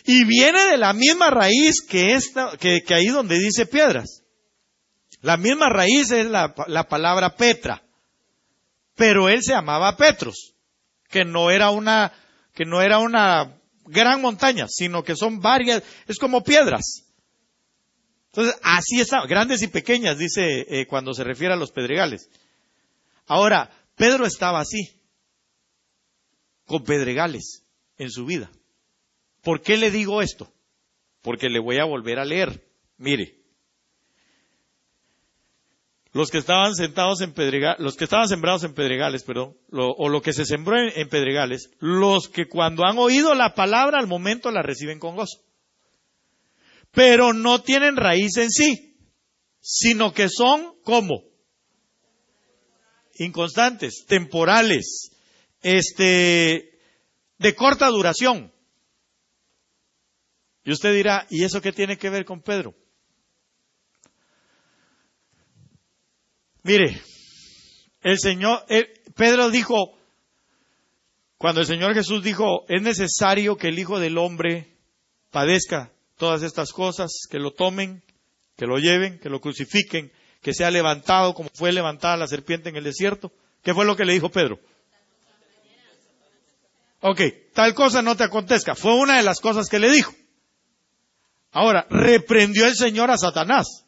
S1: Y viene de la misma raíz que ahí donde dice piedras. La misma raíz es la palabra Petra. Pero él se llamaba Petros, que no era una gran montaña, sino que son varias, es como piedras. Entonces, así está, grandes y pequeñas, dice cuando se refiere a los pedregales. Ahora, Pedro estaba así, con pedregales en su vida. ¿Por qué le digo esto? Porque le voy a volver a leer. Mire, los que estaban sembrados en pedregales, o lo que se sembró en pedregales, los que cuando han oído la palabra al momento la reciben con gozo. Pero no tienen raíz en sí, sino que son, ¿cómo? Inconstantes, temporales, de corta duración. Y usted dirá, ¿y eso qué tiene que ver con Pedro? Mire, Pedro dijo, cuando el Señor Jesús dijo, es necesario que el Hijo del Hombre padezca todas estas cosas, que lo tomen, que lo lleven, que lo crucifiquen, que sea levantado como fue levantada la serpiente en el desierto. ¿Qué fue lo que le dijo Pedro? Ok, tal cosa no te acontezca. Fue una de las cosas que le dijo. Ahora, reprendió el Señor a Satanás,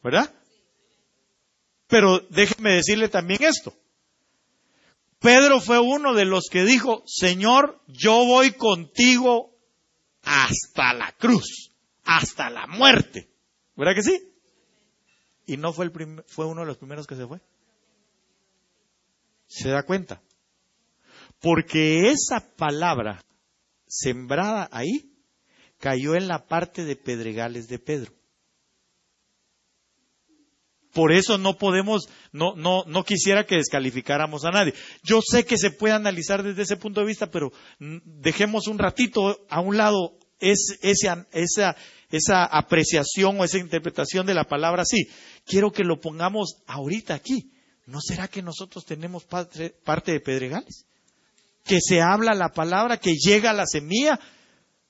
S1: ¿verdad? Pero déjeme decirle también esto. Pedro fue uno de los que dijo, Señor, yo voy contigo hasta la cruz, hasta la muerte. ¿Verdad que sí? Y no fue uno de los primeros que se fue. ¿Se da cuenta? Porque esa palabra sembrada ahí cayó en la parte de pedregales de Pedro. Por eso no podemos, no quisiera que descalificáramos a nadie. Yo sé que se puede analizar desde ese punto de vista, pero dejemos un ratito a un lado esa apreciación o esa interpretación de la palabra así. Quiero que lo pongamos ahorita aquí. ¿No será que nosotros tenemos parte de pedregales? Que se habla la palabra, que llega la semilla,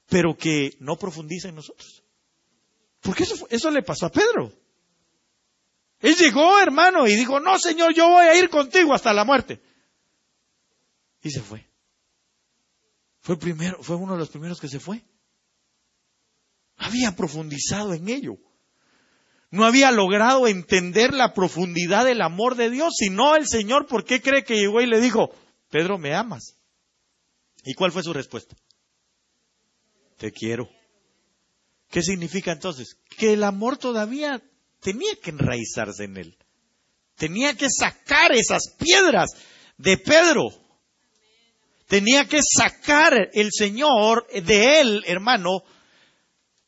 S1: pero que no profundiza en nosotros. Porque eso le pasó a Pedro. Él llegó, hermano, y dijo, no, Señor, yo voy a ir contigo hasta la muerte. Y se fue. Fue uno de los primeros que se fue. Había profundizado en ello. No había logrado entender la profundidad del amor de Dios, sino el Señor, ¿por qué cree que llegó y le dijo, Pedro, ¿me amas? ¿Y cuál fue su respuesta? Te quiero. ¿Qué significa entonces? Que el amor todavía tenía que enraizarse en él. Tenía que sacar esas piedras de Pedro. Tenía que sacar el Señor de él, hermano,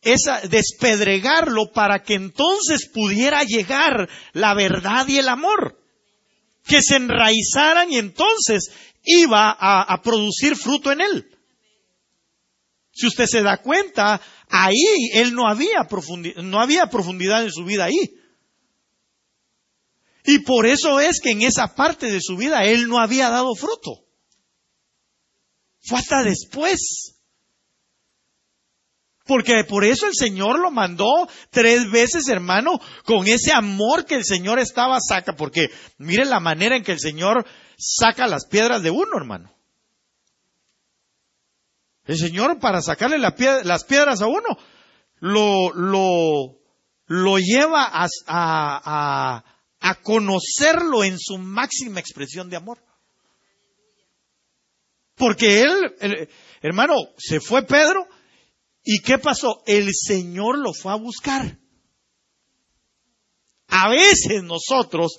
S1: despedregarlo para que entonces pudiera llegar la verdad y el amor. Que se enraizaran y entonces iba a producir fruto en él. Si usted se da cuenta, ahí él no había profundidad en su vida ahí. Y por eso es que en esa parte de su vida él no había dado fruto. Fue hasta después. Porque por eso el Señor lo mandó 3 veces, hermano, con ese amor que el Señor estaba saca. Porque mire la manera en que el Señor saca las piedras de uno, hermano. El Señor, para sacarle las piedras a uno, lo lleva a conocerlo en su máxima expresión de amor. Porque hermano, se fue Pedro. ¿Y qué pasó? El Señor lo fue a buscar. A veces nosotros,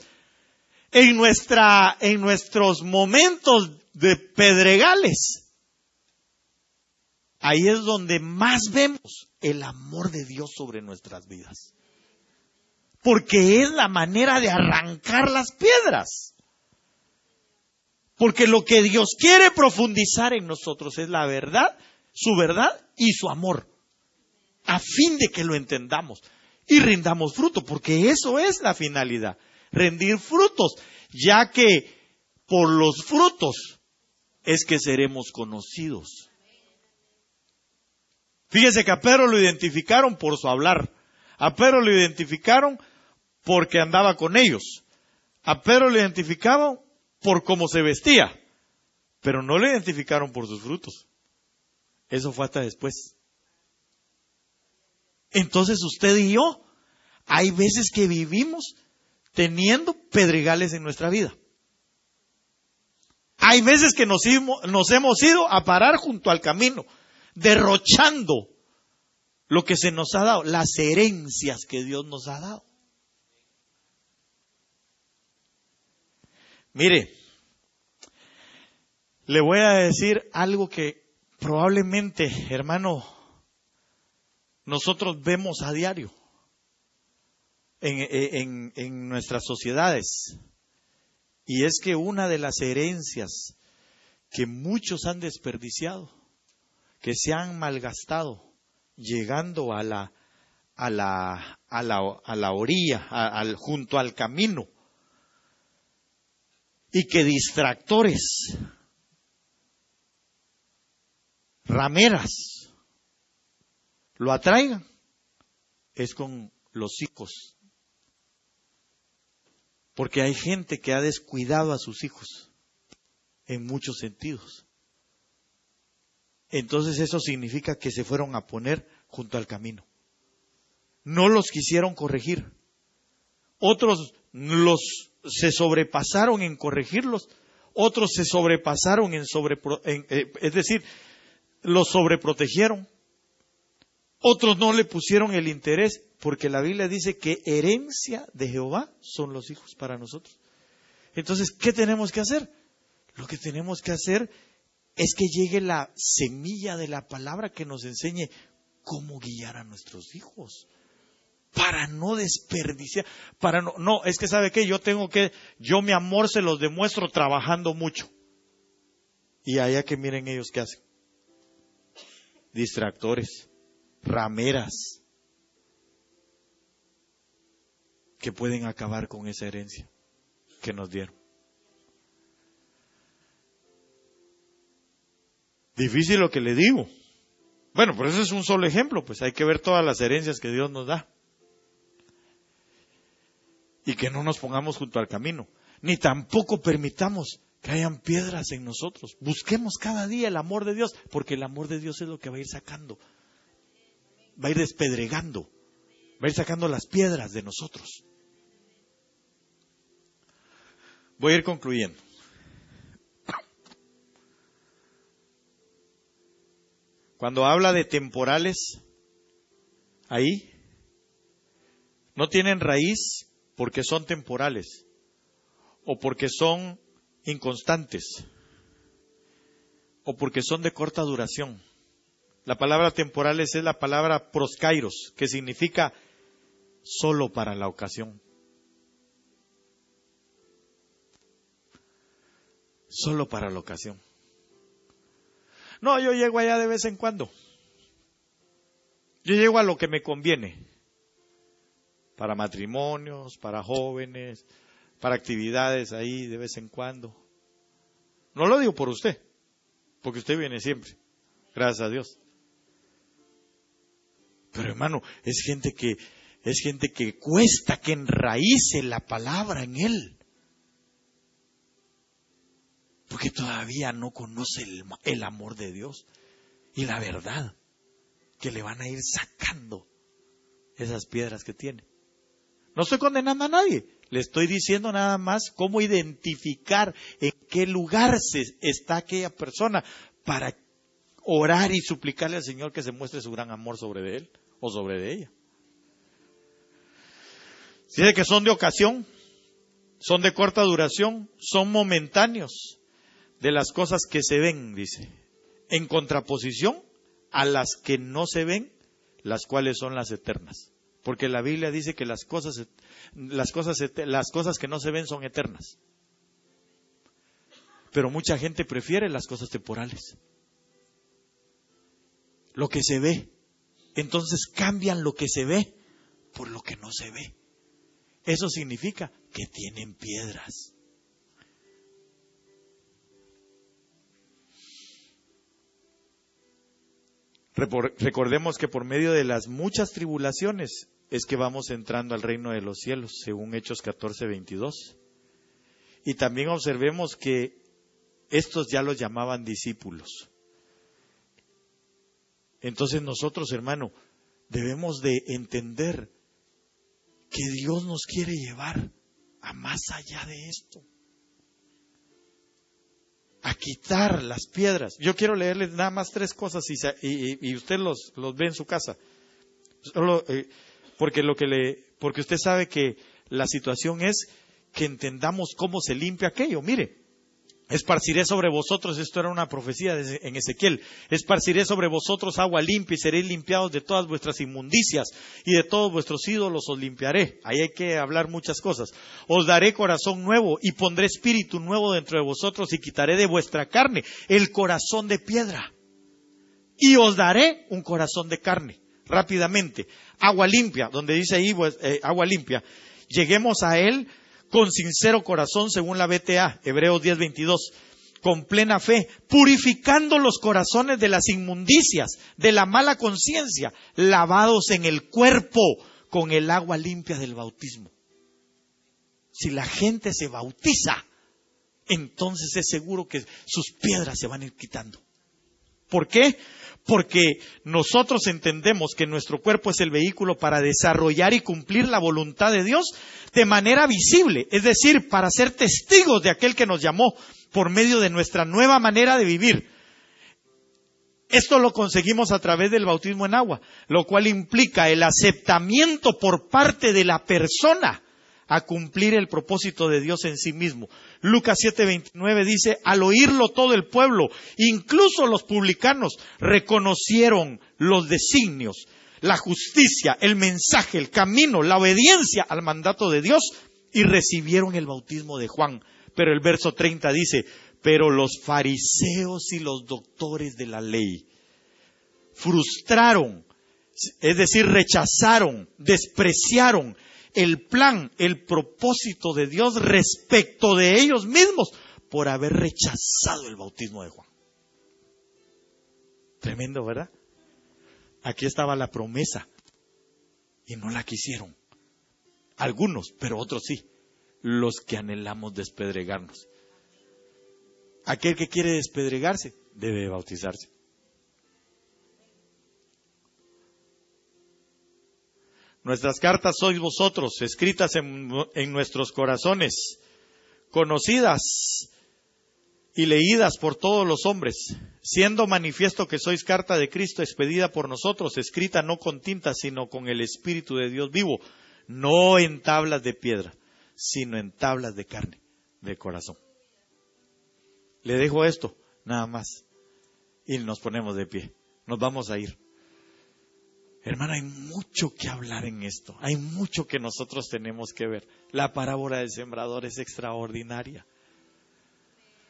S1: en nuestros momentos de pedregales, ahí es donde más vemos el amor de Dios sobre nuestras vidas. Porque es la manera de arrancar las piedras. Porque lo que Dios quiere profundizar en nosotros es la verdad, su verdad y su amor, a fin de que lo entendamos y rindamos fruto, porque eso es la finalidad, rendir frutos, ya que por los frutos es que seremos conocidos. Fíjese que a Pedro lo identificaron por su hablar, a Pedro lo identificaron porque andaba con ellos, a Pedro lo identificaban por cómo se vestía, pero no lo identificaron por sus frutos. Eso fue hasta después. Entonces usted y yo, hay veces que vivimos teniendo pedregales en nuestra vida. Hay veces que nos hemos ido a parar junto al camino, derrochando lo que se nos ha dado, las herencias que Dios nos ha dado. Mire, le voy a decir algo que probablemente, hermano, nosotros vemos a diario en nuestras sociedades. Y es que una de las herencias que muchos han desperdiciado, que se han malgastado, llegando a la orilla, junto al camino, y que distractores, rameras, lo atraigan, es con los hijos. Porque hay gente que ha descuidado a sus hijos en muchos sentidos. Entonces eso significa que se fueron a poner junto al camino. No los quisieron corregir. Otros se sobrepasaron en corregirlos. Otros se sobrepasaron es decir, los sobreprotegieron. Otros no le pusieron el interés, porque la Biblia dice que herencia de Jehová son los hijos para nosotros. Entonces, ¿qué tenemos que hacer? Lo que tenemos que hacer es que llegue la semilla de la palabra que nos enseñe cómo guiar a nuestros hijos, para no desperdiciar, es que ¿sabe qué? Yo mi amor se los demuestro trabajando mucho. Y allá que miren ellos qué hacen. Distractores, rameras, que pueden acabar con esa herencia que nos dieron. Difícil lo que le digo. Bueno, pero eso es un solo ejemplo, pues hay que ver todas las herencias que Dios nos da. Y que no nos pongamos junto al camino, ni tampoco permitamos que hayan piedras en nosotros. Busquemos cada día el amor de Dios, porque el amor de Dios es lo que va a ir sacando, va a ir despedregando, va a ir sacando las piedras de nosotros. Voy a ir concluyendo. Cuando habla de temporales, ahí no tienen raíz porque son temporales o porque son inconstantes o porque son de corta duración. La palabra temporales es la palabra proskairos, que significa solo para la ocasión. Solo para la ocasión. No, yo llego allá de vez en cuando. Yo llego a lo que me conviene. Para matrimonios, para jóvenes, para actividades ahí de vez en cuando. No lo digo por usted, porque usted viene siempre. Gracias a Dios. Pero hermano, es gente que cuesta que enraíce la palabra en él. Porque todavía no conoce el amor de Dios y la verdad, que le van a ir sacando esas piedras que tiene. No estoy condenando a nadie, le estoy diciendo nada más cómo identificar en qué lugar está aquella persona para orar y suplicarle al Señor que se muestre su gran amor sobre él o sobre de ella. Dice que son de ocasión, son de corta duración, son momentáneos de las cosas que se ven, dice, en contraposición a las que no se ven, las cuales son las eternas. Porque la Biblia dice que las cosas que no se ven son eternas. Pero mucha gente prefiere las cosas temporales. Lo que se ve. Entonces cambian lo que se ve por lo que no se ve. Eso significa que tienen piedras. Recordemos que por medio de las muchas tribulaciones es que vamos entrando al reino de los cielos, según Hechos 14:22. Y también observemos que estos ya los llamaban discípulos. Entonces nosotros, hermano, debemos de entender que Dios nos quiere llevar a más allá de esto. A quitar las piedras. Yo quiero leerles nada más 3 cosas y usted los ve en su casa. Solo, porque usted sabe que la situación es que entendamos cómo se limpia aquello. Mire, esparciré sobre vosotros, esto era una profecía en Ezequiel, esparciré sobre vosotros agua limpia y seréis limpiados de todas vuestras inmundicias y de todos vuestros ídolos os limpiaré. Ahí hay que hablar muchas cosas. Os daré corazón nuevo y pondré espíritu nuevo dentro de vosotros y quitaré de vuestra carne el corazón de piedra y os daré un corazón de carne. Rápidamente, agua limpia, donde dice ahí agua limpia, lleguemos a él con sincero corazón, según la BTA, Hebreos 10:22, con plena fe, purificando los corazones de las inmundicias, de la mala conciencia, lavados en el cuerpo con el agua limpia del bautismo. Si la gente se bautiza, entonces es seguro que sus piedras se van a ir quitando. ¿Por qué? Porque nosotros entendemos que nuestro cuerpo es el vehículo para desarrollar y cumplir la voluntad de Dios de manera visible, es decir, para ser testigos de aquel que nos llamó por medio de nuestra nueva manera de vivir. Esto lo conseguimos a través del bautismo en agua, lo cual implica el aceptamiento por parte de la persona a cumplir el propósito de Dios en sí mismo. Lucas 7:29 dice, al oírlo todo el pueblo, incluso los publicanos, reconocieron los designios, la justicia, el mensaje, el camino, la obediencia al mandato de Dios y recibieron el bautismo de Juan. Pero el verso 30 dice, pero los fariseos y los doctores de la ley frustraron, es decir, rechazaron, despreciaron el plan, el propósito de Dios respecto de ellos mismos por haber rechazado el bautismo de Juan. Tremendo, ¿verdad? Aquí estaba la promesa y no la quisieron. Algunos, pero otros sí. Los que anhelamos despedregarnos. Aquel que quiere despedregarse debe bautizarse. Nuestras cartas sois vosotros, escritas en nuestros corazones, conocidas y leídas por todos los hombres, siendo manifiesto que sois carta de Cristo expedida por nosotros, escrita no con tinta, sino con el Espíritu de Dios vivo, no en tablas de piedra, sino en tablas de carne, de corazón. Le dejo esto, nada más, y nos ponemos de pie. nos vamos a ir. Hermano, hay mucho que hablar en esto. Hay mucho que nosotros tenemos que ver. La parábola del sembrador es extraordinaria.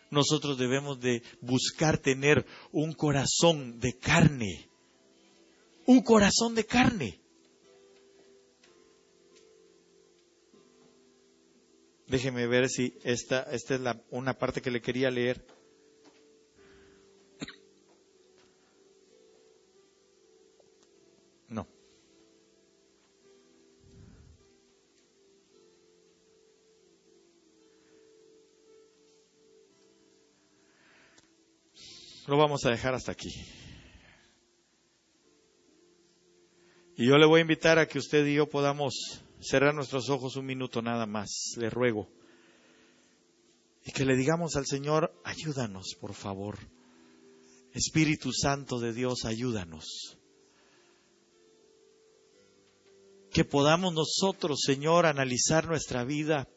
S1: Nosotros debemos de buscar tener un corazón de carne. Un corazón de carne. Déjeme ver si esta es una parte que le quería leer. No. Lo vamos a dejar hasta aquí. Y yo le voy a invitar a que usted y yo podamos cerrar nuestros ojos un minuto nada más, le ruego. Y que le digamos al Señor, ayúdanos, por favor. Espíritu Santo de Dios, ayúdanos. Que podamos nosotros, Señor, analizar nuestra vida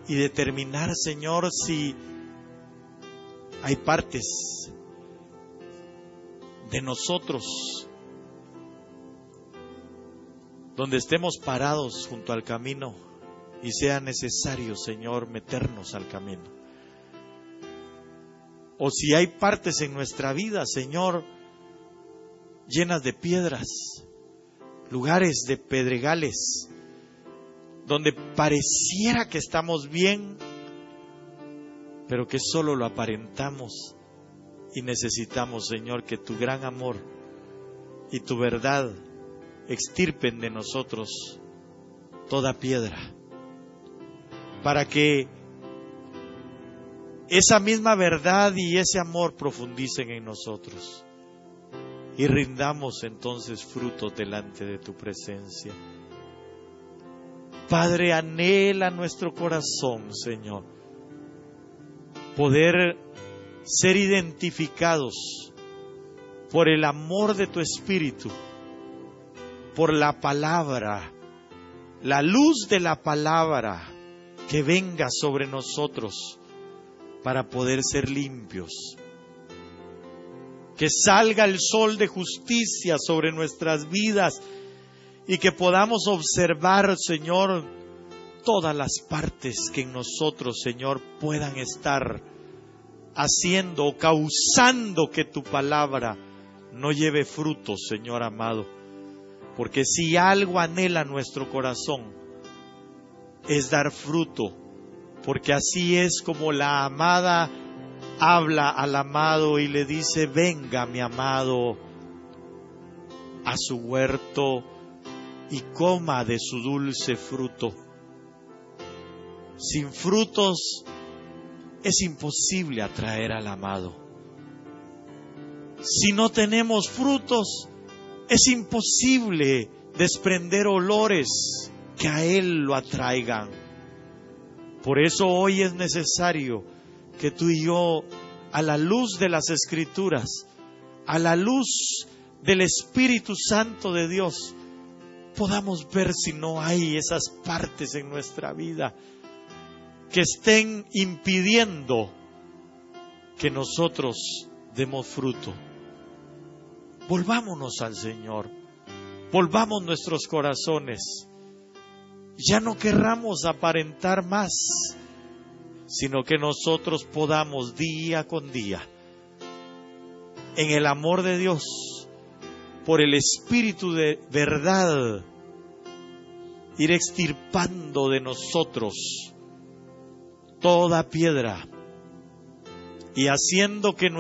S1: y determinar, Señor, si hay partes de nosotros donde estemos parados junto al camino y sea necesario, Señor, meternos al camino. O si hay partes en nuestra vida, Señor, llenas de piedras, lugares de pedregales, donde pareciera que estamos bien, pero que solo lo aparentamos y necesitamos, Señor, que tu gran amor y tu verdad extirpen de nosotros toda piedra, para que esa misma verdad y ese amor profundicen en nosotros y rindamos entonces frutos delante de tu presencia. Padre, anhela nuestro corazón, Señor, poder ser identificados por el amor de tu Espíritu, por la palabra, la luz de la palabra que venga sobre nosotros para poder ser limpios. Que salga el sol de justicia sobre nuestras vidas y que podamos observar, Señor, todas las partes que en nosotros, Señor, puedan estar haciendo o causando que tu palabra no lleve frutos, Señor amado. Porque si algo anhela nuestro corazón es dar fruto, porque así es como la amada habla al amado y le dice, venga mi amado a su huerto y coma de su dulce fruto. Sin frutos es imposible atraer al amado. Si no tenemos frutos, es imposible desprender olores que a Él lo atraigan. Por eso hoy es necesario que tú y yo, a la luz de las Escrituras, a la luz del Espíritu Santo de Dios, podamos ver si no hay esas partes en nuestra vida que estén impidiendo que nosotros demos fruto. Volvámonos al Señor, volvamos nuestros corazones. Ya no querramos aparentar más, sino que nosotros podamos día con día, en el amor de Dios, por el Espíritu de verdad, ir extirpando de nosotros toda piedra y haciendo que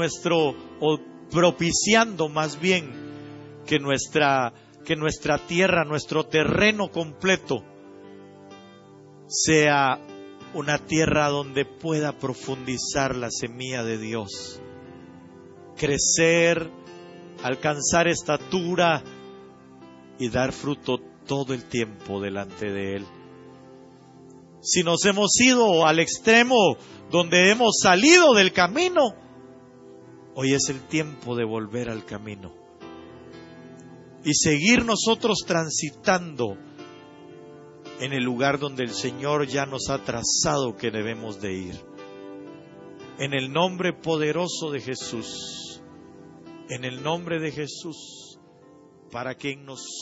S1: propiciando más bien que nuestra tierra, nuestro terreno completo, sea una tierra donde pueda profundizar la semilla de Dios, crecer, alcanzar estatura y dar fruto todo el tiempo delante de Él. Si nos hemos ido al extremo donde hemos salido del camino, hoy es el tiempo de volver al camino y seguir nosotros transitando en el lugar donde el Señor ya nos ha trazado que debemos de ir. En el nombre poderoso de Jesús, en el nombre de Jesús, para que en nosotros